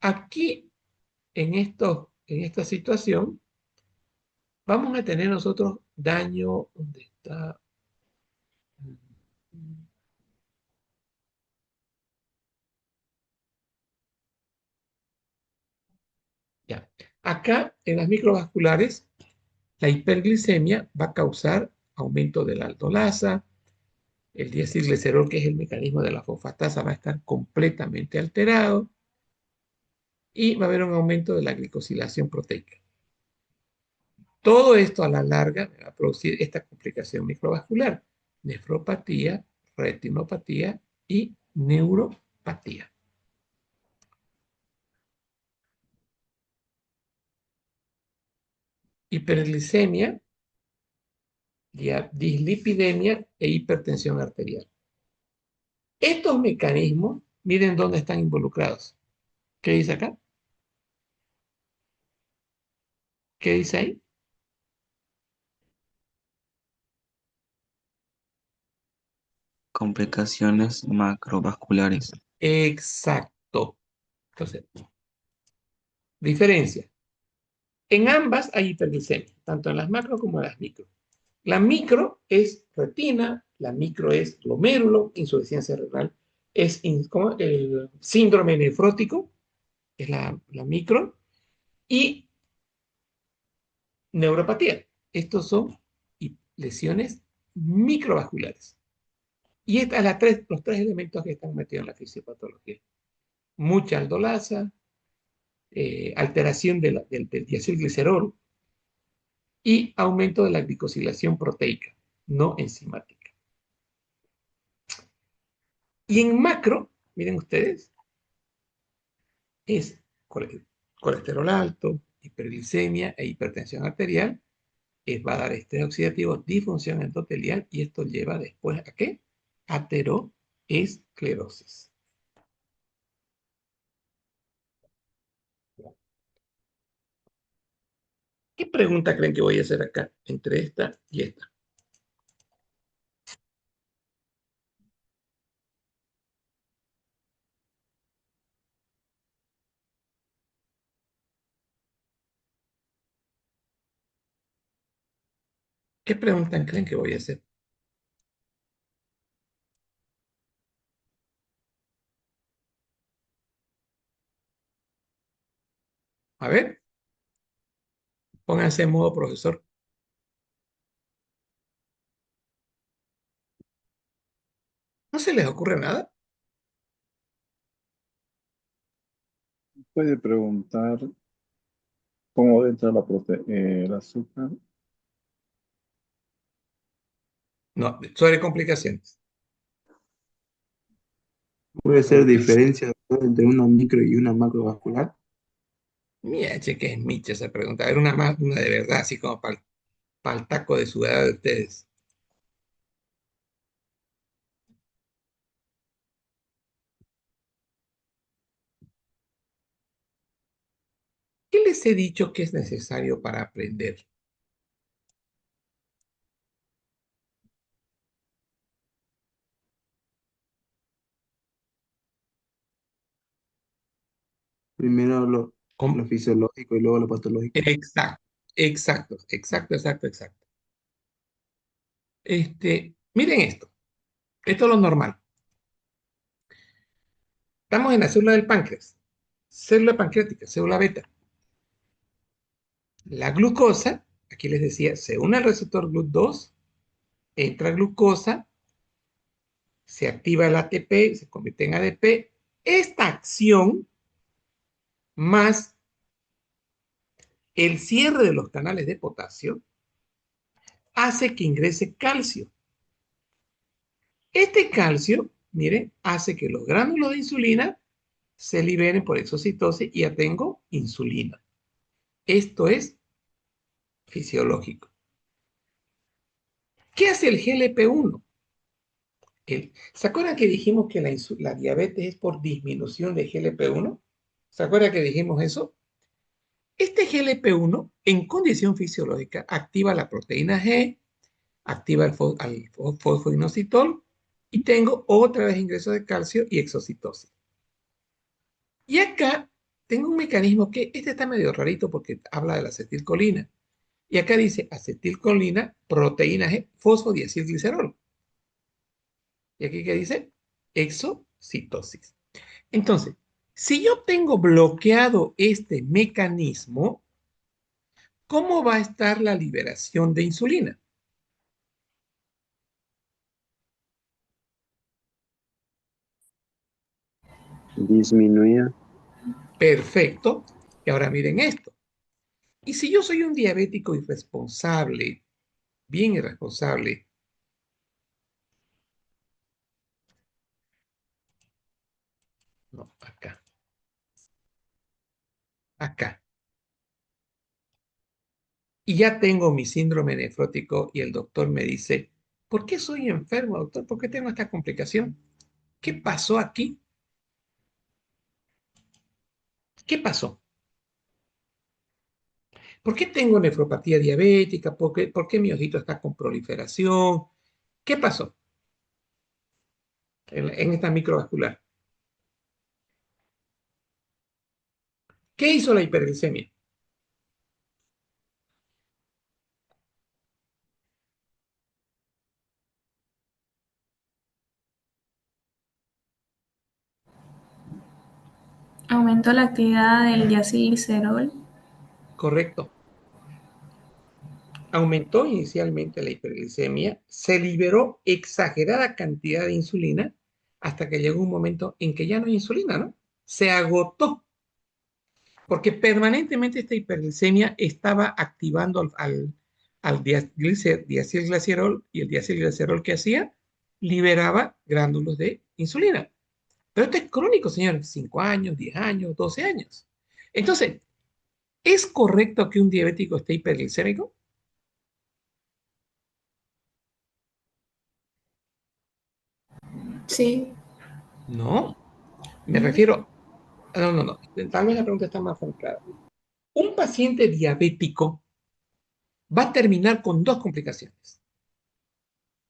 aquí, en esta situación, vamos a tener nosotros daño. ¿Dónde está? Ya. Acá, en las microvasculares, la hiperglicemia va a causar aumento de la aldolasa, el diacilglicerol, que es el mecanismo de la fosfatasa, va a estar completamente alterado y va a haber un aumento de la glicosilación proteica. Todo esto a la larga va a producir esta complicación microvascular, nefropatía, retinopatía y neuropatía. Hiperglicemia, dislipidemia e hipertensión arterial. Estos mecanismos, miren dónde están involucrados. ¿Qué dice acá? ¿Qué dice ahí? Complicaciones macrovasculares. Exacto. Entonces, diferencia. En ambas hay hiperglicemia, tanto en las macro como en las micro. La micro es retina, la micro es glomérulo, insuficiencia renal, es ¿cómo? El síndrome nefrótico, es la micro, y neuropatía. Estos son lesiones microvasculares. Y estas los tres elementos que están metidos en la fisiopatología. Mucha aldolasa, alteración del diacilglicerol y aumento de la glicosilación proteica, no enzimática. Y en macro, miren ustedes, es colesterol alto, hiperglicemia e hipertensión arterial, va a dar estrés oxidativo, disfunción endotelial, y esto lleva después ¿a qué? Ateroesclerosis. ¿Qué pregunta creen que voy a hacer acá entre esta y esta? ¿Qué pregunta creen que voy a hacer? A ver, pónganse en modo profesor. ¿No se les ocurre nada? Puede preguntar cómo entra el azúcar. No, sobre complicaciones. Puede ser diferencia entre una micro y una macrovascular. Mira, che, que es micha esa pregunta. A ver, una más, una de verdad, así como para el taco de sudada de ustedes. ¿Qué les he dicho que es necesario para aprender? Primero ¿Cómo? lo fisiológico y luego lo patológico. Exacto, exacto, exacto, exacto, exacto. Miren esto. Esto es lo normal. Estamos en la célula del páncreas. Célula pancreática, célula beta. La glucosa, aquí les decía, se une al receptor GLUT2, entra glucosa, se activa el ATP, se convierte en ADP. Esta acción, más el cierre de los canales de potasio, hace que ingrese calcio. Este calcio, miren, hace que los gránulos de insulina se liberen por exocitosis y ya tengo insulina. Esto es fisiológico. ¿Qué hace el GLP-1? ¿Se acuerdan que dijimos que la diabetes es por disminución de GLP-1? ¿Se acuerdan que dijimos eso? Este GLP-1, en condición fisiológica, activa la proteína G, activa al fosfoinositol y tengo otra vez ingreso de calcio y exocitosis. Y acá tengo un mecanismo que este está medio rarito porque habla de la acetilcolina. Y acá dice acetilcolina, proteína G, fosfodiacilglicerol. Y aquí que dice exocitosis. Entonces, si yo tengo bloqueado este mecanismo, ¿cómo va a estar la liberación de insulina? Disminuida. Perfecto. Y ahora miren esto. Y si yo soy un diabético irresponsable, bien irresponsable, no, acá, y ya tengo mi síndrome nefrótico y el doctor me dice, ¿por qué soy enfermo, doctor? ¿Por qué tengo esta complicación? ¿Qué pasó aquí? ¿Qué pasó? ¿Por qué tengo nefropatía diabética? ¿Por qué mi ojito está con proliferación? ¿Qué pasó en esta microvascular? ¿Qué hizo la hiperglicemia? Aumentó la actividad del diacilglicerol. Correcto. Aumentó inicialmente la hiperglicemia, se liberó exagerada cantidad de insulina hasta que llegó un momento en que ya no hay insulina, ¿no? Se agotó, porque permanentemente esta hiperglicemia estaba activando al diacilglicerol y el diacilglicerol que hacía liberaba gránulos de insulina. Pero esto es crónico, señores, 5 años, 10 años, 12 años. Entonces, ¿es correcto que un diabético esté hiperglicémico? Sí. No, me refiero, no, no, no, tal vez la pregunta está más clara. Un paciente diabético va a terminar con dos complicaciones,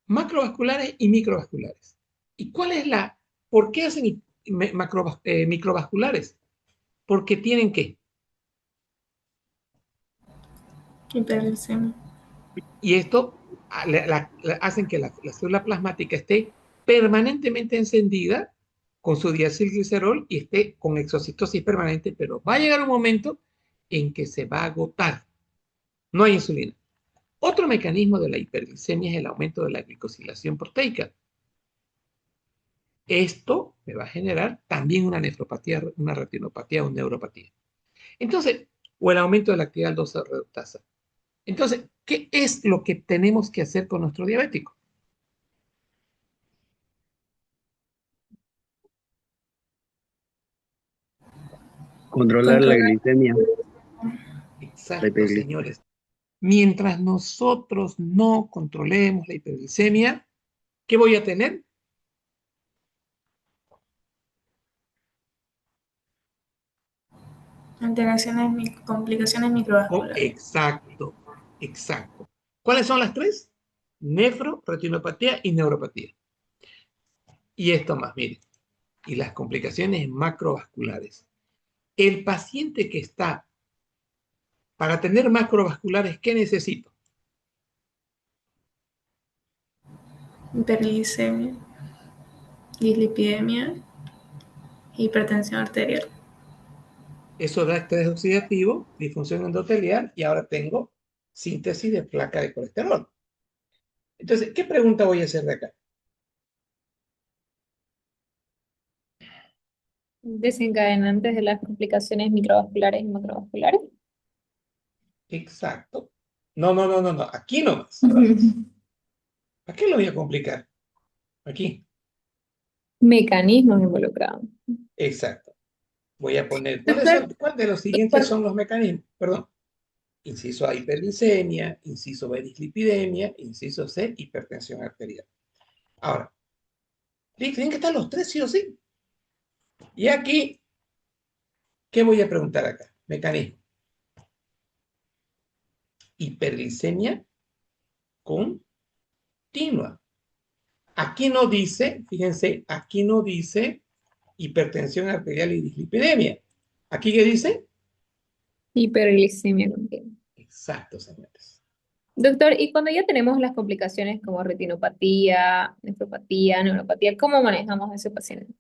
macrovasculares y microvasculares. ¿Y cuál es por qué hacen microvasculares? Porque tienen que, Hiperglicemia. y esto hacen que la célula plasmática esté permanentemente encendida con su diacilglicerol y esté con exocitosis permanente, pero va a llegar un momento en que se va a agotar. No hay insulina. Otro mecanismo de la hiperglicemia es el aumento de la glicosilación proteica. Esto me va a generar también una nefropatía, una retinopatía o neuropatía. Entonces, o el aumento de la actividad aldosa reductasa. Entonces, ¿qué es lo que tenemos que hacer con nuestro diabético? Controlar la Controlar. glicemia. Exacto, señores. Mientras nosotros no controlemos la hiperglicemia, ¿qué voy a tener? Complicaciones microvasculares. Exacto, exacto. ¿Cuáles son las tres? Nefro, retinopatía y neuropatía. Y esto más, miren. Y las complicaciones macrovasculares. El paciente que está para tener macrovasculares, ¿qué necesito? Hiperglicemia, dislipidemia, hipertensión arterial. Eso da estrés oxidativo, disfunción endotelial y ahora tengo síntesis de placa de colesterol. Entonces, ¿qué pregunta voy a hacer de acá? Desencadenantes de las complicaciones microvasculares y macrovasculares. Exacto. No. Aquí nomás. Vamos. ¿A qué lo voy a complicar? Aquí. Mecanismos involucrados. Exacto. Voy a poner, Doctor, ¿cuál de los y siguientes son los mecanismos? Perdón. Inciso A, hiperglicemia. Inciso B, dislipidemia. Inciso C, hipertensión arterial. Ahora, tienen que estar los tres sí o sí. Y aquí, ¿qué voy a preguntar acá? Mecanismo. Hiperglicemia continua. Aquí no dice, fíjense, aquí no dice hipertensión arterial y dislipidemia. ¿Aquí qué dice? hiperglicemia continua. Exacto, señores. Doctor, y cuando ya tenemos las complicaciones como retinopatía, nefropatía, neuropatía, ¿cómo manejamos a ese paciente?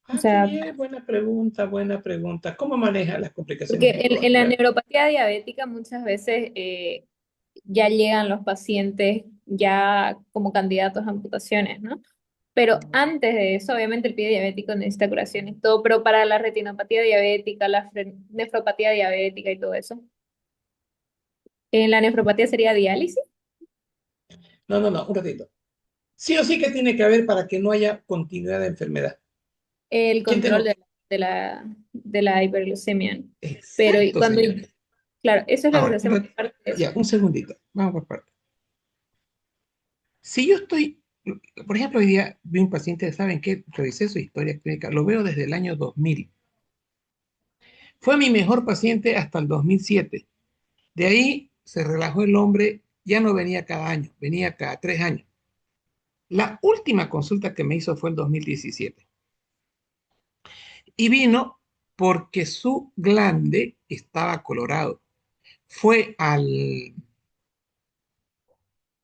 O Qué sea, bien, buena pregunta, buena pregunta. ¿Cómo maneja las porque complicaciones en la microvasculares? neuropatía diabética muchas veces ya llegan los pacientes ya como candidatos a amputaciones, ¿no? Pero antes de eso, obviamente el pie diabético necesita curación y todo, pero para la retinopatía diabética, nefropatía diabética y todo eso, en la nefropatía sería diálisis, No, un ratito. Sí o sí que tiene que haber para que no haya continuidad de enfermedad. el ¿Quién control tengo? de la hiperglucemia, ¿no? Pero y Exacto, cuando, señores. claro, eso es lo que se Ahora, hace por parte de eso. ya, un segundito. Vamos por partes. Si yo estoy, por ejemplo, hoy día vi un paciente, ¿saben qué? Revisé su historia clínica, lo veo desde el año 2000. Fue mi mejor paciente hasta el 2007. De ahí se relajó el hombre, ya no venía cada año, venía cada 3 años. La última consulta que me hizo fue el 2017 y vino porque su glande estaba colorado. Fue al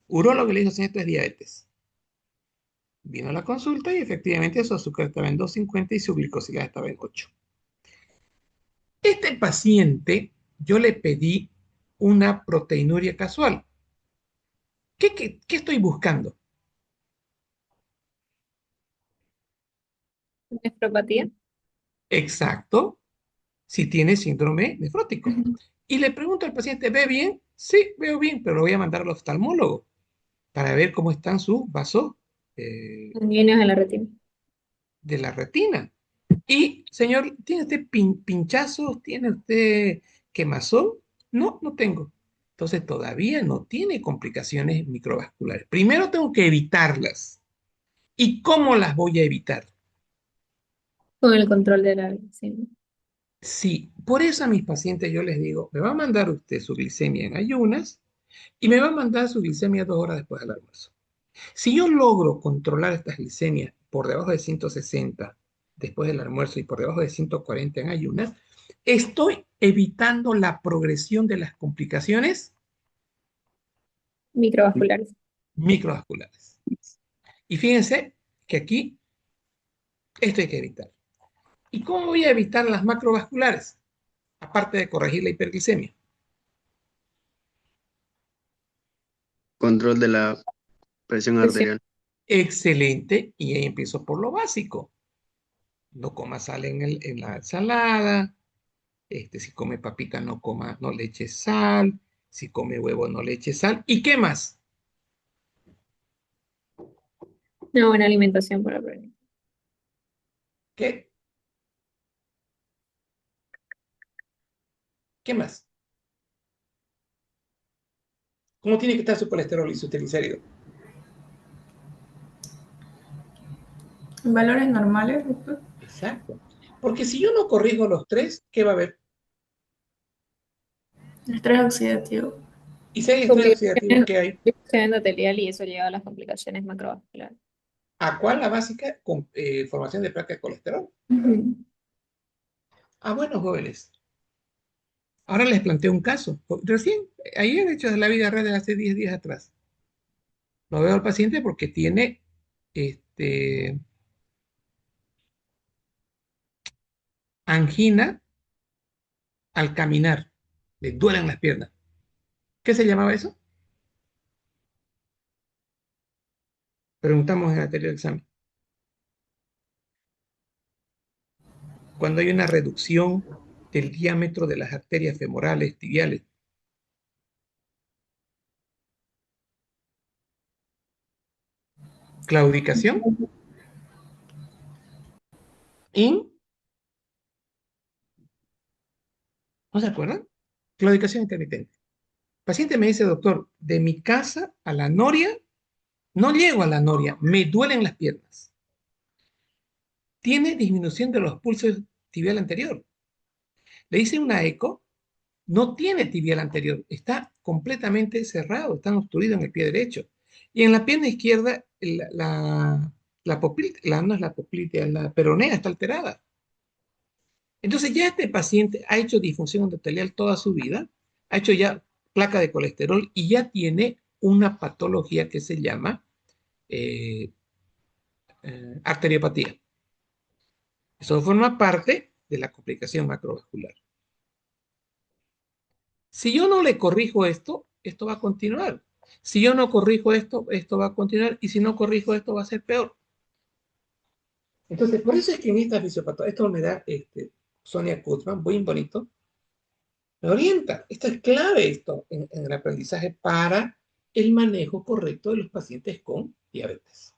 urólogo y le dijo, señor, esto es diabetes. Vino a la consulta y efectivamente su azúcar estaba en 250 y su glicosila estaba en 8. Este paciente, yo le pedí una proteinuria casual. ¿Qué estoy buscando? Nefropatía. Exacto, si tiene síndrome nefrótico. Y le pregunto al paciente, ¿ve bien? Sí, veo bien, pero lo voy a mandar al oftalmólogo para ver cómo están sus vasos eh, Ganglios en la retina. de la retina. Y, señor, ¿tiene usted pinchazos? ¿Tiene usted quemazón? No, no tengo. Entonces todavía no tiene complicaciones microvasculares. Primero tengo que evitarlas. ¿Y cómo las voy a evitar? Con el control de la glicemia. Sí, por eso a mis pacientes yo les digo, me va a mandar usted su glicemia en ayunas y me va a mandar su glicemia 2 horas después del almuerzo. Si yo logro controlar estas glicemias por debajo de 160 después del almuerzo y por debajo de 140 en ayunas, estoy evitando la progresión de las complicaciones Microvasculares. microvasculares. Y fíjense que aquí esto hay que evitar. ¿Y cómo voy a evitar las macrovasculares? Aparte de corregir la hiperglicemia. Control de la presión Presión. arterial. Excelente, y ahí empiezo por lo básico. No coma sal en la ensalada, si come papita no le eche sal, si come huevo no le eche sal. ¿Y qué más? Una buena alimentación para prevenir. ¿Qué? ¿Qué más? ¿Cómo tiene que estar su colesterol y su triglicéridos? ¿En valores normales, doctor? Exacto. Porque si yo no corrijo los tres, ¿qué va a haber? Estrés oxidativo. Y si hay estrés oxidativo, ¿qué hay? Complicaciones endotelial y eso lleva a las complicaciones macrovasculares. ¿A cuál? La básica con formación de placa de colesterol. Ujú. Bueno, jóvenes. Ahora les planteo un caso. Recién, ayer, de hecho, de la vida real de hace 10 días atrás. Lo veo al paciente porque tiene este, angina al caminar. Le duelen las piernas. ¿Qué se llamaba eso? Preguntamos en el anterior examen. Cuando hay una reducción del diámetro de las arterias femorales, tibiales. Claudicación. ¿In? ¿No se acuerdan? Claudicación intermitente. El paciente me dice, doctor, de mi casa a la noria, no llego a la noria, me duelen las piernas. Tiene disminución de los pulsos tibial anterior. Le hice una eco, no tiene tibial anterior, está completamente cerrado, está obstruido en el pie derecho. Y en la pierna izquierda, la poplite, no es la poplitea, la peronea está alterada. Entonces ya este paciente ha hecho disfunción endotelial toda su vida, ha hecho ya placa de colesterol y ya tiene una patología que se llama eh, arteriopatía. Eso forma parte de la complicación macrovascular. Si yo no le corrijo esto, esto va a continuar. Si yo no corrijo esto, esto va a continuar. Y si no corrijo esto, va a ser peor. Entonces, por eso es que en esta fisiopatología, esto me da Sonia Kutzman, muy bonito, me orienta. Esto es clave esto en el aprendizaje para el manejo correcto de los pacientes con diabetes.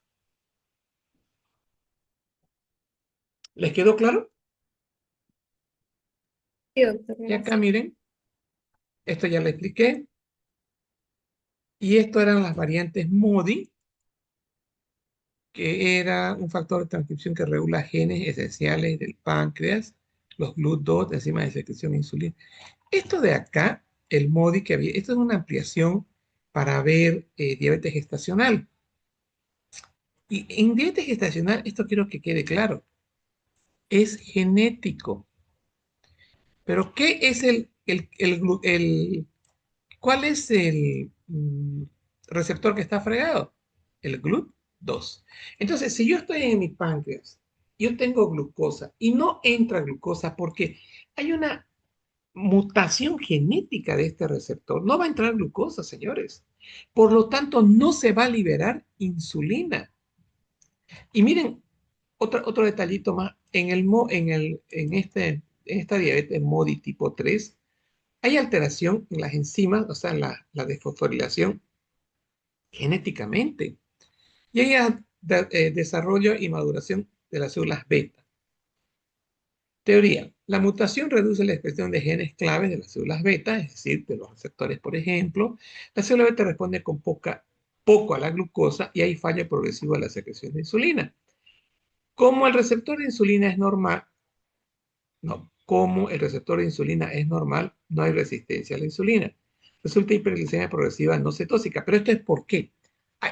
¿Les quedó claro? Sí, doctor, Y acá gracias. miren, esto ya le expliqué. Y esto eran las variantes MODY, que era un factor de transcripción que regula genes esenciales del páncreas, los GLUT2, enzimas de secreción de insulina. Esto de acá, el MODY que había, esto es una ampliación para ver diabetes gestacional. Y en diabetes gestacional, esto quiero que quede claro, es genético. Pero ¿qué es cuál es el receptor que está fregado? El GLUT2. Entonces, si yo estoy en mi páncreas, yo tengo glucosa y no entra glucosa porque hay una mutación genética de este receptor, no va a entrar glucosa, señores. Por lo tanto, no se va a liberar insulina. Y miren, otro detallito más, en esta diabetes MODY tipo 3 hay alteración en las enzimas, o sea, en la desfosforilación genéticamente. Y hay desarrollo y maduración de las células beta. Teoría. La mutación reduce la expresión de genes claves de las células beta, es decir, de los receptores, por ejemplo. La célula beta responde con poco a la glucosa y hay fallo progresivo de la secreción de insulina. Como el receptor de insulina es normal, no, como el receptor de insulina es normal, no hay resistencia a la insulina. Resulta hiperglicemia progresiva no cetósica. Pero esto es por qué.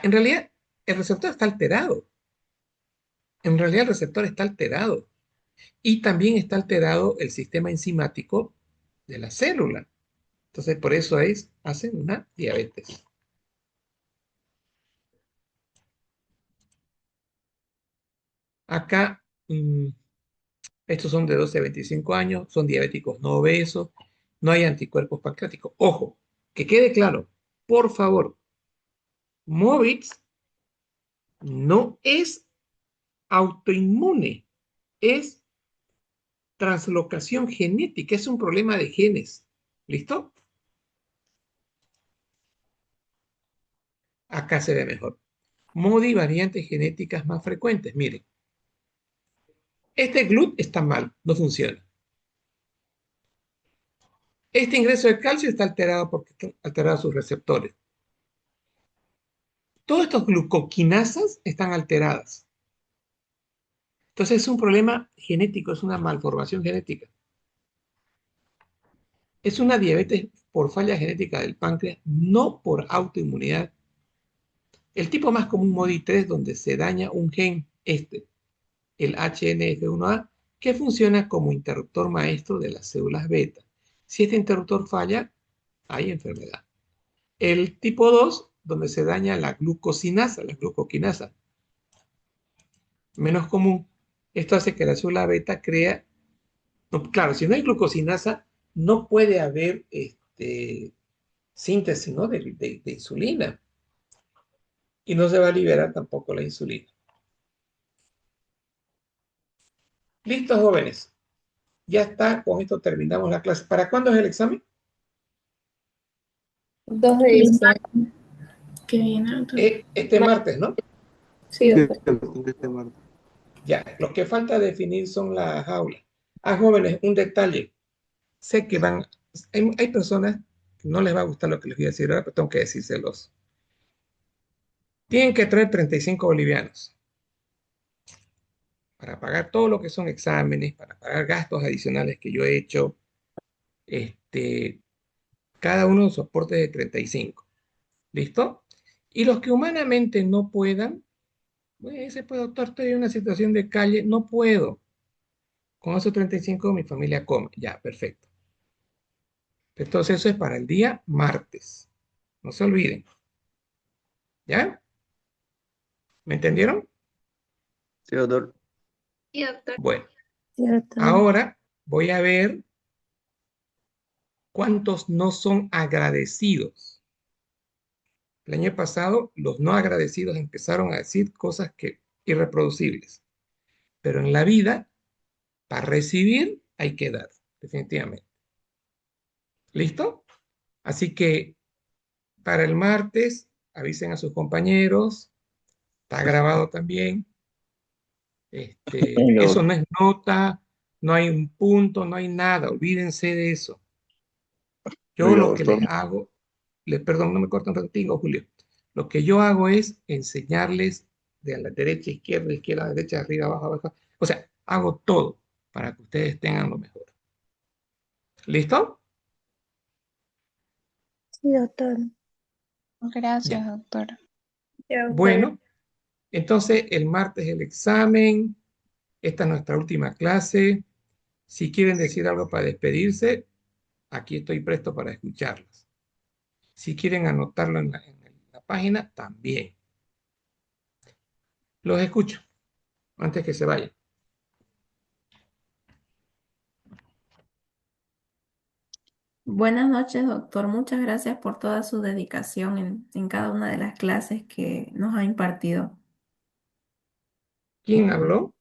En realidad, el receptor está alterado. En realidad, el receptor está alterado. Y también está alterado el sistema enzimático de la célula. Entonces, por eso hacen una diabetes. Acá, estos son de 12 a 25 años, son diabéticos no obesos, no hay anticuerpos pancreáticos. Ojo, que quede claro, por favor, Mobitz no es autoinmune, es translocación genética, es un problema de genes. ¿Listo? Acá se ve mejor. MODY, variantes genéticas más frecuentes. Miren, este GLUT está mal, no funciona. Este ingreso de calcio está alterado porque están alterados sus receptores. Todos estos glucoquinasas están alteradas. Entonces es un problema genético, es una malformación genética. Es una diabetes por falla genética del páncreas, no por autoinmunidad. El tipo más común MODY3, donde se daña un gen, el HNF1A, que funciona como interruptor maestro de las células beta. Si este interruptor falla, hay enfermedad. El tipo 2, donde se daña la glucosinasa, la glucoquinasa, menos común. Esto hace que la célula beta crea, no, claro, si no hay glucosinasa, no puede haber síntesis, ¿no? de insulina y no se va a liberar tampoco la insulina. Listo, jóvenes. Ya está, con esto terminamos la clase. ¿Para cuándo es el examen? 2 de diciembre. Qué bien, doctor. Este martes, ¿no? Sí, doctor. Este martes. Ya, lo que falta definir son las aulas. Jóvenes, un detalle. Sé que hay personas que no les va a gustar lo que les voy a decir ahora, pero tengo que decírselos. Tienen que traer 35 bolivianos para pagar todo lo que son exámenes, para pagar gastos adicionales que yo he hecho. Cada uno de soporte de 35. ¿Listo? Y los que humanamente no puedan, pues, pues doctor, estoy en una situación de calle, no puedo. Con esos 35 mi familia come. Ya, perfecto. Entonces eso es para el día martes. No se olviden. ¿Ya? ¿Me entendieron? Sí, doctor. Sí, doctor. Bueno, Sí, doctor. ahora voy a ver cuántos no son agradecidos. El año pasado los no agradecidos empezaron a decir cosas irreproducibles. Pero en la vida, para recibir hay que dar, definitivamente. ¿Listo? Así que para el martes avisen a sus compañeros, está grabado también. Venga, Eso doctor. no es nota, no hay un punto, no hay nada, olvídense de eso. Yo Venga, lo que doctor. les hago, perdón, no me corten un ratito, Julio. Lo que yo hago es enseñarles de la derecha, izquierda, derecha, arriba, abajo, abajo. O sea, hago todo para que ustedes tengan lo mejor. ¿Listo? Sí, doctor. Gracias, Ya. doctor. Sí, doctor. Bueno, entonces el martes el examen. Esta es nuestra última clase. Si quieren decir algo para despedirse, aquí estoy presto para escucharlos. Si quieren anotarlo en la página, también. Los escucho antes que se vayan. Buenas noches, doctor. Muchas gracias por toda su dedicación en cada una de las clases que nos ha impartido. ¿Quién habló?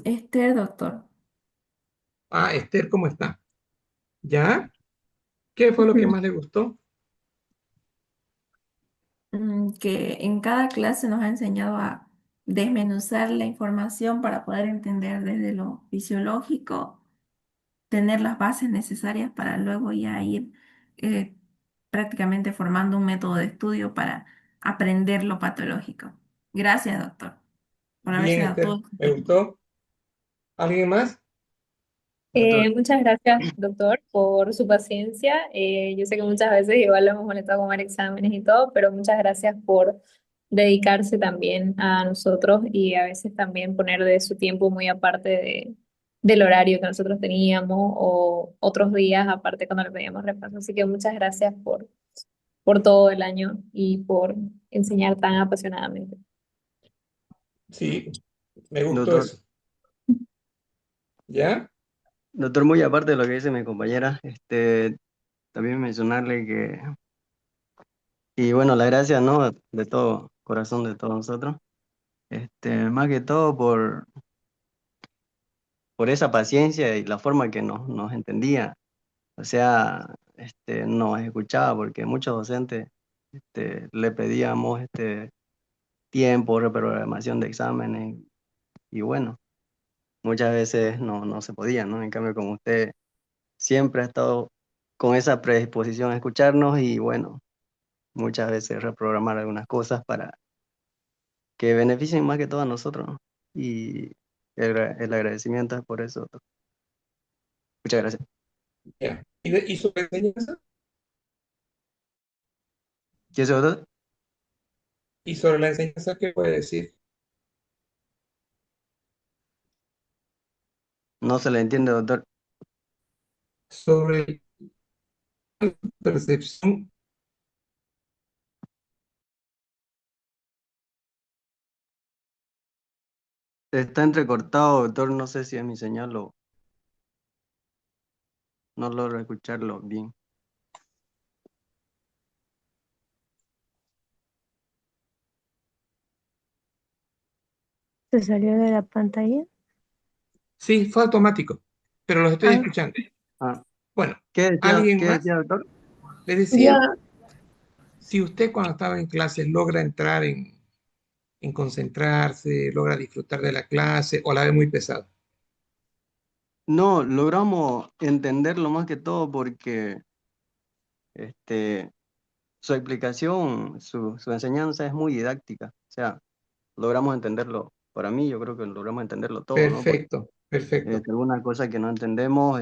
Esther, doctor. Esther, ¿cómo está? ¿Ya? ¿Qué fue lo que más le gustó? Que en cada clase nos ha enseñado a desmenuzar la información para poder entender desde lo fisiológico, tener las bases necesarias para luego ya ir eh, prácticamente formando un método de estudio para aprender lo patológico. Gracias, doctor, por haberse Bien, dado todo Esther, el me tiempo. gustó. ¿Alguien más? Doctor, Muchas gracias, doctor, por su paciencia. Yo sé que muchas veces igual lo hemos molestado con más exámenes y todo, pero muchas gracias por dedicarse también a nosotros y a veces también poner de su tiempo muy aparte del horario que nosotros teníamos o otros días aparte cuando le pedíamos repaso. Así que muchas gracias por todo el año y por enseñar tan apasionadamente. Sí, me gustó doctor, eso. ¿Ya? doctor, muy aparte de lo que dice mi compañera, también mencionarle que, y bueno, la gracia, ¿no? De todo corazón de todos nosotros, más que todo por esa paciencia y la forma que nos entendía. O sea, nos escuchaba porque muchos docentes, le pedíamos, tiempo, reprogramación de exámenes, y bueno, muchas veces no se podía, ¿no? En cambio, como usted siempre ha estado con esa predisposición a escucharnos y bueno, muchas veces reprogramar algunas cosas para que beneficien más que todo a nosotros, ¿no? Y el agradecimiento es por eso, doctor. Muchas gracias. Ya. ¿Y sobre enseñanza? ¿Qué es doctor? ¿Y sobre la enseñanza qué puede decir? No se le entiende, doctor. Sobre la percepción. Está entrecortado, doctor. No sé si es mi señal o no logro escucharlo bien. ¿Se salió de la pantalla? Sí, fue automático, pero los estoy Ah, escuchando. Ah, Bueno, ¿qué ¿alguien más? decía, doctor? Le yo, decía, si usted cuando estaba en clase logra entrar en concentrarse, logra disfrutar de la clase o la ve muy pesada. No, logramos entenderlo más que todo porque este, su explicación, su enseñanza es muy didáctica. O sea, logramos entenderlo. Para mí, yo creo que logramos entenderlo todo, ¿no? Porque Perfecto, perfecto. alguna cosa que no entendemos,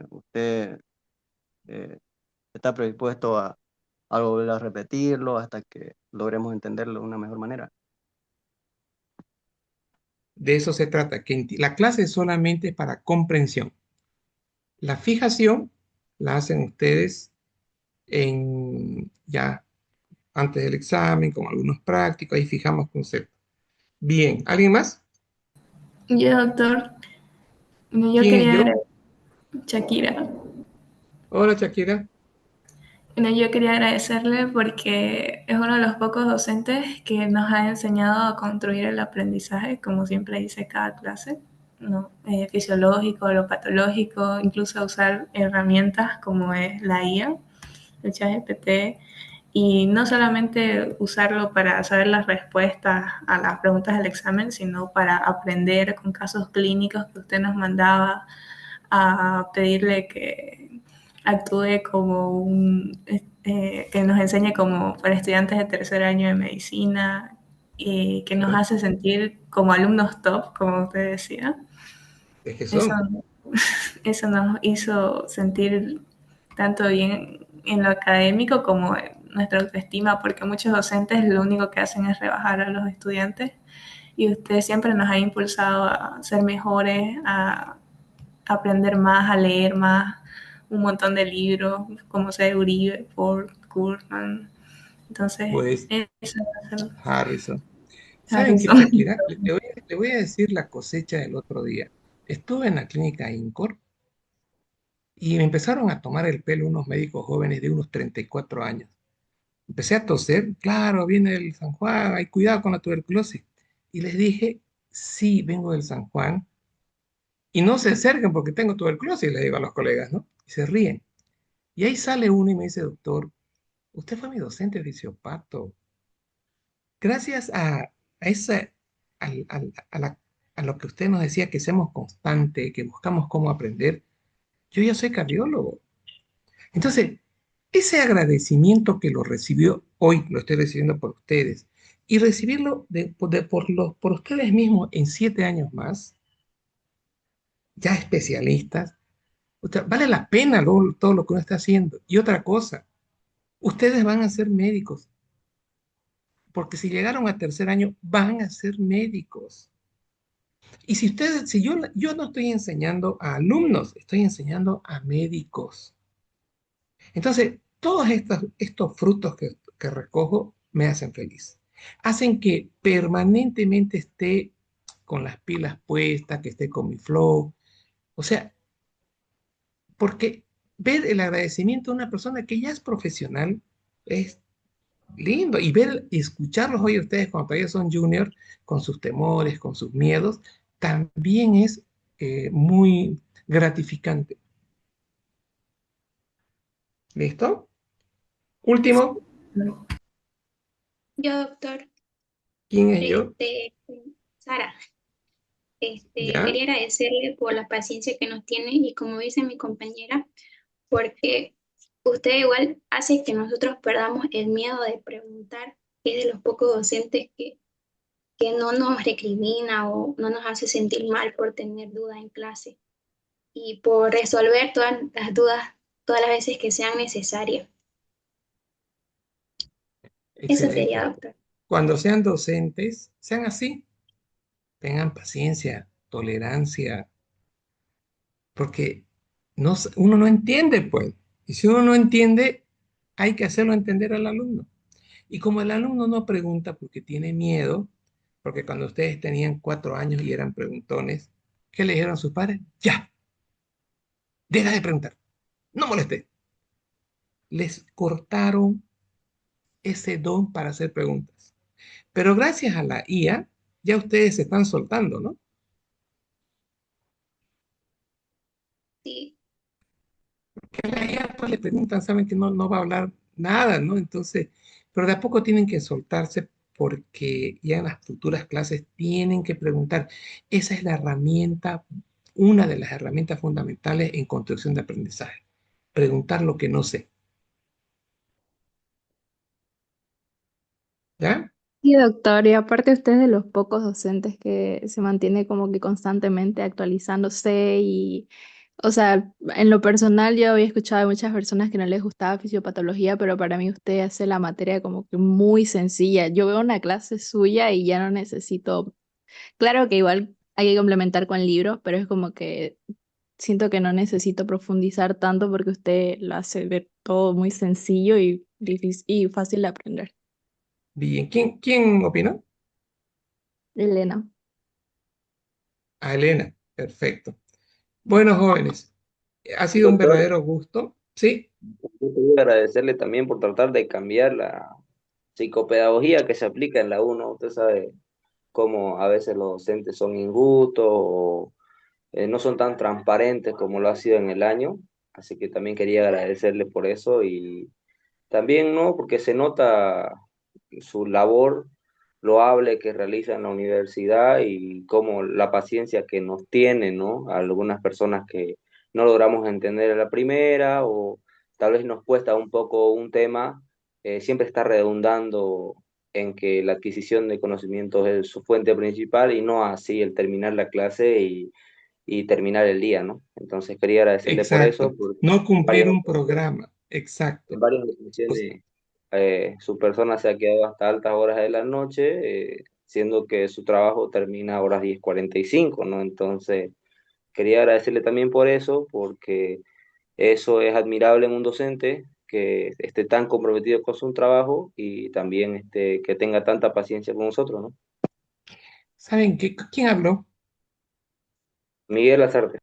usted está predispuesto a volver a repetirlo hasta que logremos entenderlo de una mejor manera. De eso se trata, que la clase es solamente para comprensión. La fijación la hacen ustedes ya antes del examen, con algunos prácticos, ahí fijamos conceptos. Bien, ¿alguien más? Yo, doctor, yo ¿Quién es quería yo? agradecer, Shakira. Hola, Shakira. Bueno, yo quería agradecerle porque es uno de los pocos docentes que nos ha enseñado a construir el aprendizaje, como siempre dice cada clase, ¿no? Fisiológico, lo patológico, incluso a usar herramientas como es la IA, el ChatGPT, y no solamente usarlo para saber las respuestas a las preguntas del examen, sino para aprender con casos clínicos que usted nos mandaba a pedirle que actúe como que nos enseñe como para estudiantes de tercer año de medicina, y que nos hace sentir como alumnos top, como usted decía. Es que Eso, son. eso nos hizo sentir tanto bien en lo académico como en nuestra autoestima, porque muchos docentes lo único que hacen es rebajar a los estudiantes, y usted siempre nos ha impulsado a ser mejores, a aprender más, a leer más, un montón de libros, como sea de Uribe, Ford, Kuhlman. Entonces, Pues eso va a ser Harrison. ¿Saben qué, Harrison. Shakira? Le voy a decir la cosecha del otro día. Estuve en la clínica INCOR y me empezaron a tomar el pelo unos médicos jóvenes de unos 34 años. Empecé a toser, claro, viene del San Juan, hay cuidado con la tuberculosis. Y les dije, sí, vengo del San Juan. Y no se acerquen porque tengo tuberculosis, les digo a los colegas, ¿no? Y se ríen. Y ahí sale uno y me dice, doctor, usted fue mi docente de fisiopato. Gracias a esa, a lo que usted nos decía, que seamos constantes, que buscamos cómo aprender, yo ya soy cardiólogo. Entonces, ese agradecimiento que lo recibió hoy, lo estoy recibiendo por ustedes, y recibirlo por ustedes mismos en 7 años más, ya especialistas, o sea, vale la pena todo lo que uno está haciendo. Y otra cosa, ustedes van a ser médicos, porque si llegaron a tercer año, van a ser médicos. Y si ustedes, si yo no estoy enseñando a alumnos, estoy enseñando a médicos. Entonces, todos estos frutos que recojo me hacen feliz. Hacen que permanentemente esté con las pilas puestas, que esté con mi flow. O sea, porque ver el agradecimiento de una persona que ya es profesional es lindo. Y ver y escucharlos hoy ustedes cuando todavía son juniors, con sus temores, con sus miedos, también es muy gratificante. ¿Listo? Último, Yo, doctor, ¿quién es yo? Sara, ¿Ya? quería agradecerle por la paciencia que nos tiene y como dice mi compañera, porque usted igual hace que nosotros perdamos el miedo de preguntar. Es de los pocos docentes que no nos recrimina o no nos hace sentir mal por tener dudas en clase y por resolver todas las dudas todas las veces que sean necesarias. Eso sería, Excelente. doctor. Cuando sean docentes, sean así, tengan paciencia, tolerancia, porque uno no entiende, pues. Y si uno no entiende, hay que hacerlo entender al alumno. Y como el alumno no pregunta porque tiene miedo, porque cuando ustedes tenían 4 años y eran preguntones, ¿qué le dijeron a sus padres? Ya, deja de preguntar, no molestes. Les cortaron ese don para hacer preguntas. Pero gracias a la IA, ya ustedes se están soltando, ¿no? Sí, Que a la IA pues le preguntan, saben que no va a hablar nada, ¿no? Entonces, pero de a poco tienen que soltarse porque ya en las futuras clases tienen que preguntar. Esa es la herramienta, una de las herramientas fundamentales en construcción de aprendizaje. Preguntar lo que no sé. ¿Ya? Sí, doctor, y aparte usted es de los pocos docentes que se mantiene como que constantemente actualizándose y, o sea, en lo personal yo había escuchado de muchas personas que no les gustaba fisiopatología, pero para mí usted hace la materia como que muy sencilla. Yo veo una clase suya y ya no necesito, claro que igual hay que complementar con libros, pero es como que siento que no necesito profundizar tanto porque usted lo hace ver todo muy sencillo y difícil y fácil de aprender. Bien. ¿Quién opinó? Elena. A Elena. Perfecto. Bueno, jóvenes, ha sido un Doctor, verdadero gusto. Sí, yo quería agradecerle también por tratar de cambiar la psicopedagogía que se aplica en la UNO. Usted sabe cómo a veces los docentes son injustos o no son tan transparentes como lo ha sido en el año. Así que también quería agradecerle por eso y también, ¿no? Porque se nota su labor loable que realiza en la universidad y como la paciencia que nos tiene, ¿no? Algunas personas que no logramos entender a la primera o tal vez nos cuesta un poco un tema, siempre está redundando en que la adquisición de conocimientos es su fuente principal y no así el terminar la clase y terminar el día, ¿no? Entonces quería agradecerle por eso, exacto. porque No en cumplir varias un ocasiones programa. en Exacto. varias Pues, ocasiones su persona se ha quedado hasta altas horas de la noche, siendo que su trabajo termina a horas 10:45, ¿no? Entonces, quería agradecerle también por eso, porque eso es admirable en un docente, que esté tan comprometido con su trabajo y también que tenga tanta paciencia con nosotros, ¿no? ¿saben qué? ¿Quién habló? Miguel Lazarte.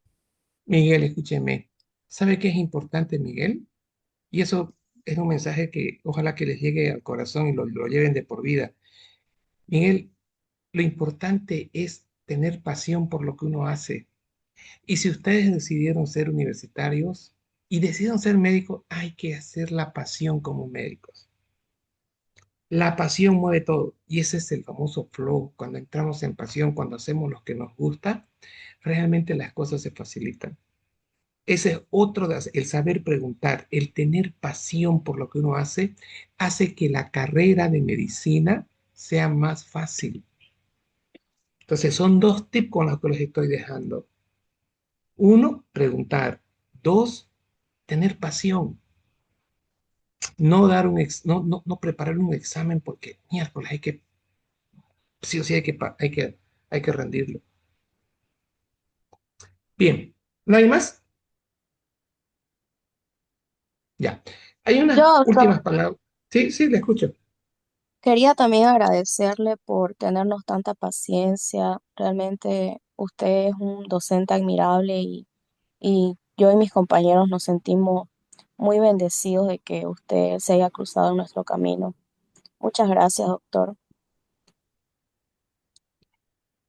Miguel, escúcheme. ¿Sabe qué es importante, Miguel? Y eso es un mensaje que ojalá que les llegue al corazón y lo lleven de por vida. Miguel, lo importante es tener pasión por lo que uno hace. Y si ustedes decidieron ser universitarios y decidieron ser médicos, hay que hacer la pasión como médicos. La pasión mueve todo y ese es el famoso flow. Cuando entramos en pasión, cuando hacemos lo que nos gusta, realmente las cosas se facilitan. Ese es otro, el saber preguntar, el tener pasión por lo que uno hace que la carrera de medicina sea más fácil. Entonces, son dos tips con los que los estoy dejando. Uno, preguntar. Dos, tener pasión. No preparar un examen porque, miércoles, sí o sí hay que rendirlo. Bien, ¿no hay más? Ya. Hay Yo, unas últimas doctor, palabras. Sí, sí, le escucho. quería también agradecerle por tenernos tanta paciencia. Realmente usted es un docente admirable y yo y mis compañeros nos sentimos muy bendecidos de que usted se haya cruzado en nuestro camino. Muchas gracias, doctor.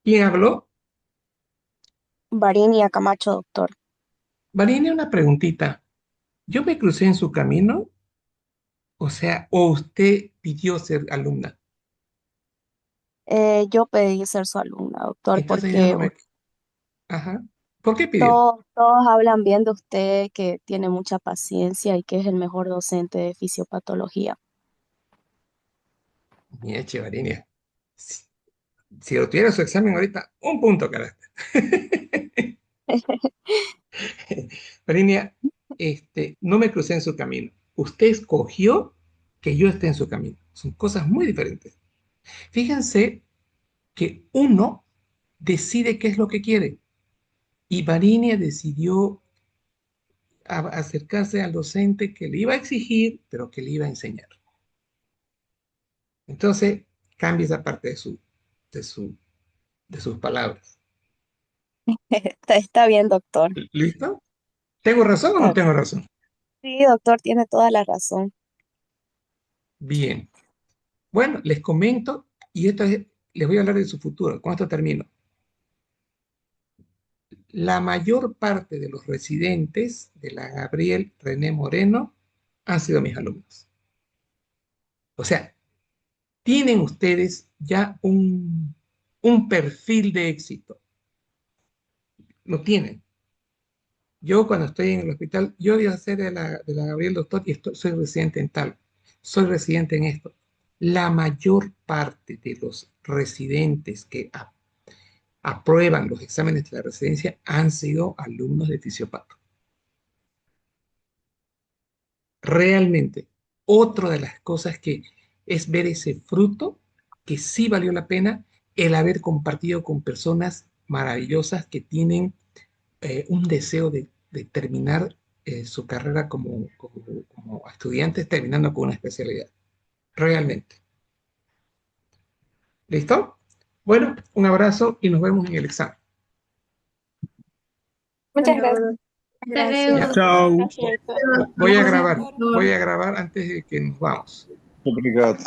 ¿Quién habló? Varinia Camacho, doctor. Marina, una preguntita. ¿Yo me crucé en su camino? O sea, ¿o usted pidió ser alumna? Yo pedí ser su alumna, doctor, Entonces ya no porque me... Ajá. ¿Por qué pidió? Todos hablan bien de usted, que tiene mucha paciencia y que es el mejor docente de fisiopatología. Mira, Chevalinia. Si obtuviera su examen ahorita, un punto, carácter. Varinia, no me crucé en su camino. Usted escogió que yo esté en su camino. Son cosas muy diferentes. Fíjense que uno decide qué es lo que quiere. Y Varinia decidió acercarse al docente que le iba a exigir, pero que le iba a enseñar. Entonces, cambia esa parte de, su, de sus palabras. Está bien, doctor. ¿Listo? ¿Tengo razón o no Está- tengo razón? Sí, doctor, tiene toda la razón. Bien. Bueno, les comento, y les voy a hablar de su futuro. Con esto termino. La mayor parte de los residentes de la Gabriel René Moreno han sido mis alumnos. O sea, tienen ustedes ya un perfil de éxito. Lo tienen. Yo cuando estoy en el hospital, yo voy a ser de la Gabriel Doctor y soy residente en tal, soy residente en esto. La mayor parte de los residentes que aprueban los exámenes de la residencia han sido alumnos de fisiopato. Realmente, otra de las cosas que es ver ese fruto que sí valió la pena el haber compartido con personas maravillosas que tienen un deseo de terminar su carrera como estudiantes, terminando con una especialidad. Realmente. ¿Listo? Bueno, un abrazo y nos vemos en el examen. Muchas Bueno, gracias. Hasta luego, Ya. Chao. doctor. Voy a grabar antes de que nos vamos. Obrigado.